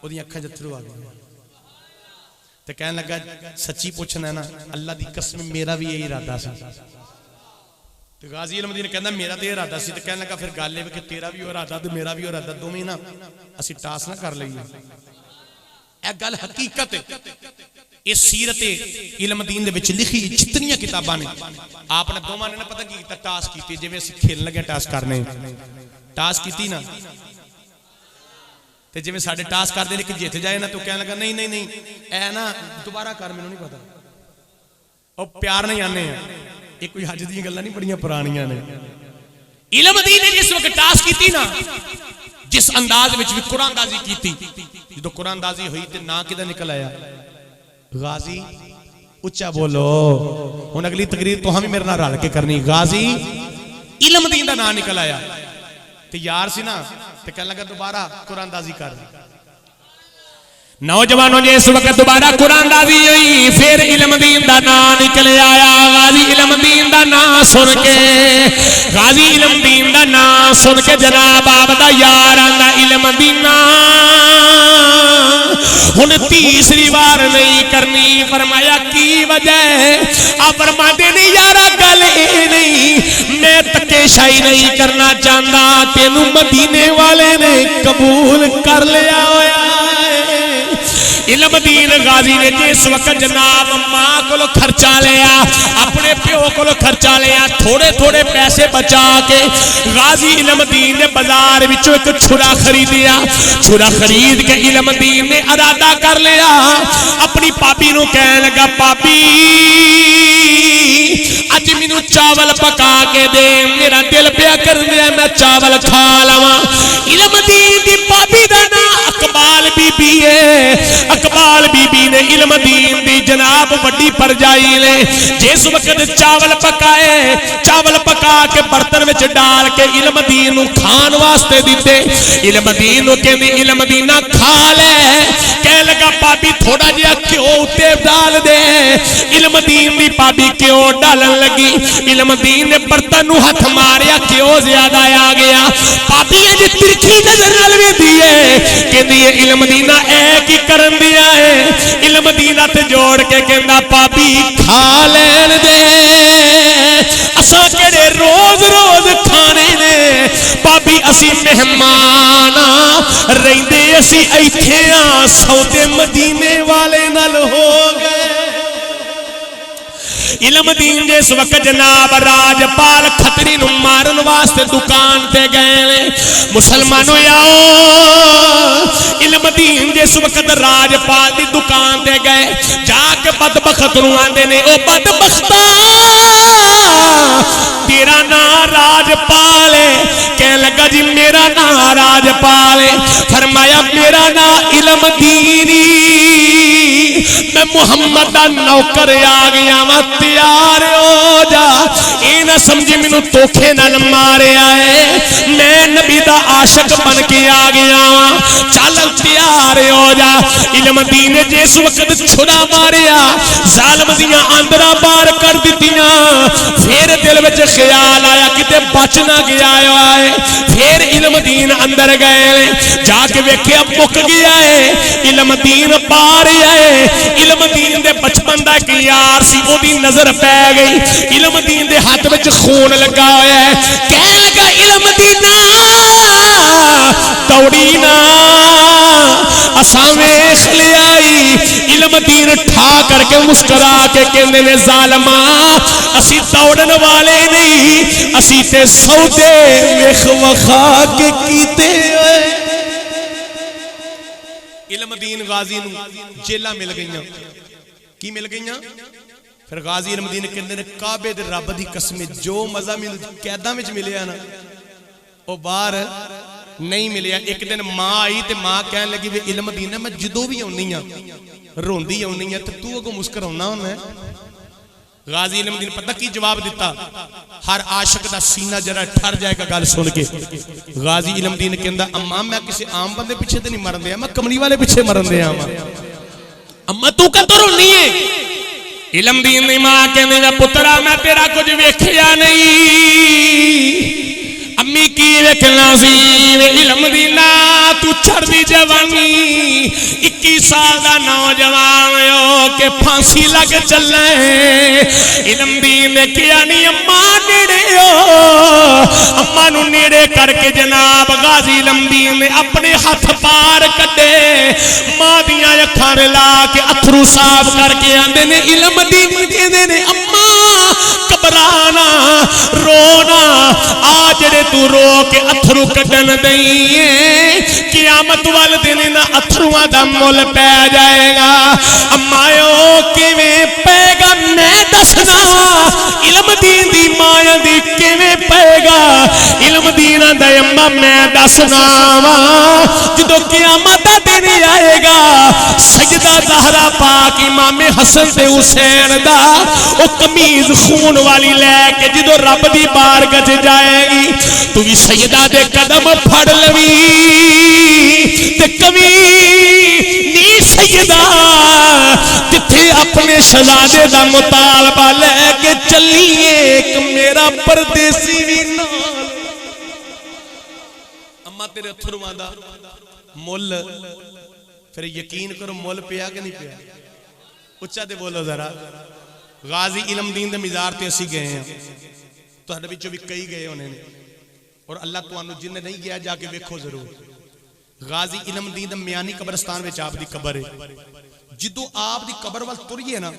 ओदी अखां च अथरू आ गए ते कहन लगा सच्ची पूछना है ना अल्लाह दी कसम मेरा भी यही इरादा सी ते गाजी इल्मदीन कहंदा मेरा ते इरादा सी ते कहन लगा फिर गल ये कि तेरा भी इरादा ते मेरा भी इरादा दोवें ना असीं टास ना कर लईए यह गल हकीकत इस सीरत इल्मदीन दे विच लिखी जितनियां किताबां ने आपने दोवां ने ना पता की कीता टास कीती जिवें असीं खेलण लगे टास करने टास कीती ना ते जिवें साडे टास करदे ने कि जित जाए ना तो कहन लगा नहीं नहीं नहीं ऐ ना दोबारा कर मैनूं नहीं पता ओ प्यार नहीं आने ये कोई अज दी गल्लां नहीं बड़ियां पुरानियां ने इल्मदीन ने जिस वक्त टास कीती ना जिस अंदाज विच भी कुरानदाजी कीती जो कुरानदाजी हुई ते ना किदा निकल आया गाजी उच्चा बोलो हुण अगली तकरीर तो हम मेरे नाल रल के करनी गाजी इल्मदीन दा नाम निकल आया ते यार सी ना ते कहन लगा दोबारा कुरानदाजी कर नौजवानों जिस वक्त दोबारा कुरानदाजी हुई फिर इल्मदीन दा नाम निकल आया गाजी इल्मदीन दा नाम सुन के गाजी इल्मदीन दा नाम सुन के जनाब आपदा यार आंदा इल्मदीना हुण तीसरी बार नहीं करनी फरमाया की वजह आप फरमाते नहीं यारा गल ये नहीं मैं धक्केशाही नहीं करना चाहता तेनू मदीने वाले ने कबूल कर लिया होया इल्मदीन गाजी ने जिस वक्त जनाब मां को खर्चा लिया अपने प्यो को खर्चा लिया थोड़े थोड़े पैसे बचा के गाजी इल्मदीन ने बाजार विचों एक छुरा खरीदिया छुरा खरीद के इल्मदीन ने इरादा कर लिया अपनी भाभी नूं कहन लगा भाभी अज मैनू चावल पका के दे मेरा दिल पिया कर दिया मैं चावल खा लवां इल्मदीन दी भाभी दा नाम अकबाल बीबी है अकबाल बीबी ने इल्मदीन दी जनाब वड्डी परजाई ने जिस वक्त चावल पकाए चावल पका के बर्तन विच डाल के इल्मदीन नूं खान वास्ते दिते इल्मदीन नूं कहंदी इल्मदीना खा ले कह लगा भाभी थोड़ा जिहा घ्यो उत्ते डाल दे इल्मदीन दी भाभी घ्यो डालन लगी इल्मदीन ने बर्तन नूं हथ मारिया घ्यो ज्यादा आ गया भाभी अज तिरछी नजर नाल वेंदी है कहंदी है इल्मदीना ऐ की करन दिया है इल्मदीना ते जोड़ के कहंदा भाभी खा लैन दे असां केड़े रोज रोज खाने ने भाभी असी मेहमान रहिंदे असी इत्थे आ सौदे मदीने वाले नाल हो गए इल्मदीन जिस वक्त जनाब राजपाल खतरी नूं मारन वास्ते दुकान ते गए मुसलमानों आओ इल्मदीन जिस वक्त राजपाल दी दुकान ते गए जाके बदबख्त नूं आंदे ने ओ बदबख्ता तेरा नाम राजपाल है कह लगा जी मेरा नाम राजपाल है फरमाया मेरा नाम इल्मदीनी मैं मुहम्मद दा नौकर आ गया वा तैयार हो जा ये ना समझी मैनू धोखे नाल मारिया है मैं नबी दा आशिक बन के आ गया वा चल तैयार हो जा इल्मदीन ने जिस वक्त छुरा मारिया जालिम दियां आंदरा बाहर कर दित्तियां फिर दिल विच ख्याल आया किते बच ना गया है फिर इल्मदीन अंदर गए जाके वेख्या मुक गया है इल्मदीन बाहर आए इल्मदीन दे बचपन दा एक यार सी ओदी नजर पै गई इल्मदीन दे हाथ विच खून लगा होया है कह लगा इल्मदीना दौड़ी ना असां वेख लियाई इल्मदीन ठा करके मुस्कुरा के कहंदे ने जालिमा असी दौड़न वाले नहीं असी ते सौदे वेख वखा के कीते इल्मदीन गाजी नूं जेलां मिल गईयां की मिल गईयां फिर गाजी इल्मुद्दीन कहते हैं काबे दे रब दी कसम जो मजा मैनू कैदा विच मिलिया ना वो बाहर नहीं मिलिया। एक दिन मां आई तो मां कह लगी भी इल्मुद्दीन मैं जदों भी आउनी हाँ रोंदी आउनी हाँ तो तू अगों मुस्कुराउना हुंदा है। गाजी इल्मुद्दीन पता की जवाब दिता, हर आशिक दा सीना जरा ठर जाएगा गल सुन के। गाजी इल्मुद्दीन कहंदा अम्मा मैं किसी आम बंदे पीछे तो नहीं मरन दिया, मैं कमली वाले पीछे मरन दिया। अम्मा तू कदों रोनी है? इल्मुद्दीन दी मां कहंदी पुत्रा मैं तेरा कुछ वेखिया नहीं। अम्मी की वेखना सी इल्मुद्दीना तू चढ़दी जवानी 21 साल का नौजवान हो के फांसी लग चले। इल्मुद्दीन ने किया नहीं अम्मा नेड़े हो, अम्मा नू नेड़े करके जनाब गाजी इल्मुद्दीन ने अपने हाथ पार कटे, मां दियां अखां ला के अथरू साफ करके आंदे ने इल्मुद्दीन कहंदे ने अम्मा घबराना रोना आ जेड़े तू रो के अथरू कटन दईए कियामत वाले दिन ना अथरुआं दा मुल पै जाएगा। अम्माओ किवें पेगा मैं दसना इल्मुद्दीन दी मां दी किवें पेगा। इल्मुद्दीन दा अम्मा मैं दसना वा जदों कियामत दा दिन आएगा सजदा ज़हरा पाक इमामे हसन ते हुसैन दा ओ कमीज खून वाली लैके जदों रब दी बारगाह च जाएगी तू भी सजदा दे कदम फड़ लवी ते कभी नी सजदा जिथे अपने शहजादे दा मुतालबा लैके चलिए एक मेरा परदेसी भी नाल। अम्मा तेरे अथरुआं दा मुल फिर यकीन करो मुल पिया कि नहीं पिया? उच्चा ते बोलो जरा। गाजी इल्मुद्दीन दे मज़ार ते असीं गए हैं, तुहाडे विचों भी कई गए होने ने और अल्लाह तुहानू जिन्ने नहीं गया जाके वेखो जरूर। गाजी इल्मुद्दीन दा मियानी कब्रिस्तान विच आप दी कबर है। जिदों आप दी कबर वाल तुरिए ना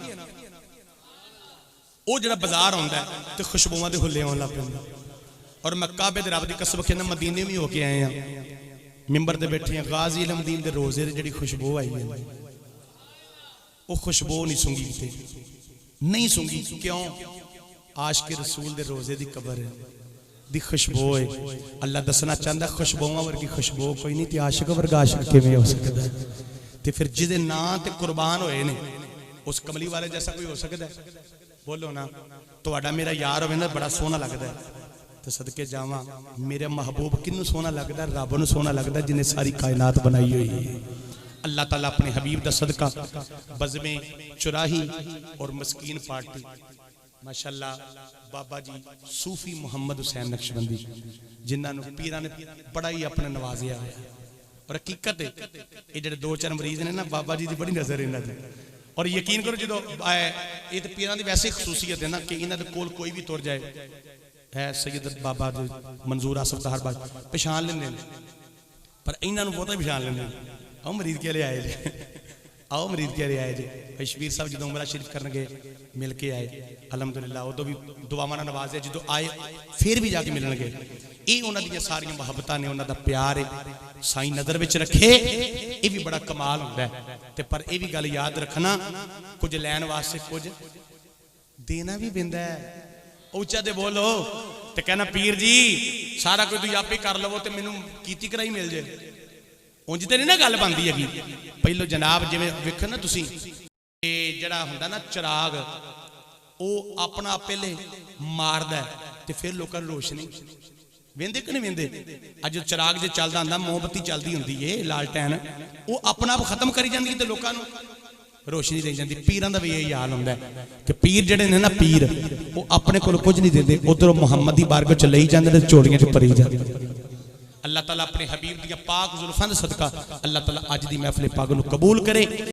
वो जिहड़ा बाजार आउंदा है ते खुशबूआं दे हुल्ले आउण लग पैंदे। और मैं काबे दे रब दी कसम कहना मदीने भी होके आए हैं, मिंबर ते बैठे हैं गाजी इल्मुद्दीन दे रोजे दी जिहड़ी खुशबू आई है वो खुशबू नहीं सूंघी किते नहीं सूंघी। क्यों? आशिक रसूल दे रोजे दी कबर है दी खुशबू है। अल्लाह दसना चाहता खुशबुआं वर्गी खुशबू कोई नहीं ते आशिक वर्गा आशिक किवें हो सकदा है? ते फिर जिहदे नां ते कुर्बान होए ने उस कमली वाले जैसा कोई हो सकदा है? बोलो ना। तुहाडा मेरा यार होवे ना बड़ा सोहना लगदा है तो सदके जावां मेरे महबूब किन्नू सोहना लगदा है? रब नू सोहना लगदा है जिन्हें सारी कायनात बनाई हुई है। अल्लाह ताला अपने हबीब दा सदका बज़्मे चुराही और मस्कीन पार्टी माशाअल्लाह बाबा जी सूफी मुहम्मद हुसैन नक्शबंदी जिन्होंने पीरां ने बड़ा ही अपना नवाजिया है। और हकीकत है ये जो 2-4 मरीज ने ना बाबा जी की बड़ी नजर इन्हां दी। और यकीन करो जो ये तो पीरां दी वैसे खसूसियत है ना कि इन्हां दे कोल कोई भी तुर जाए है सैयद बाबा मंजूर आसफ ताहर बाज पछाण लेंदे ने पर इन्हां नूं बहुता पछाण लेंदे। आओ मरीज के लिए आए जी, आओ मरीज के लिए आए जी। भाई शबीर साहब जो उमरा शरीफ करन गए मिल के आए अलहमदुलिल्लाह उदों भी दुआवां नाल नवाज़िया जो आए फिर भी जाके मिलन गए। ये उन्हां दी सारियां मुहब्बतां ने उन्हां दा प्यार है साईं नज़र विच रखे ये भी बड़ा कमाल हुंदा है। ते पर ये भी गल याद रखना कुछ लैण वास्ते कुछ देना भी पैंदा है। उच्चा ते बोलो ते कहना पीर जी सारा कुछ तुसीं आपे कर लवो ते मैनूं कीती कराई मिल जाए उंज ते नहीं ना गल बनदी हैगी। पहलो जनाब जिवें वेखो ना तुसीं जड़ा हुंदा ना चिराग वो अपना पहले मारदा है ते फिर लोकां नूं रोशनी वेंदे कि नहीं वेंदे। अज चिराग जो चलदा हुंदा मोमबत्ती चलदी हुंदी है लालटैन वो अपना आप खत्म करी जांदी ते लोकां नूं रोशनी दे जांदी। पीरां दा भी यही हाल हुंदा है कि पीर जिहड़े ने ना पीर वो अपने कोल कुछ नहीं देंदे उधरों मुहम्मद दी बारगाह च लई जांदे ते चोड़ियां च भरी जांदे। अल्लाह ताला अपने हबीब दी पाक जुल्फां दा सदका अल्लाह ताला अज दी महफिल पाक नूं कबूल करे।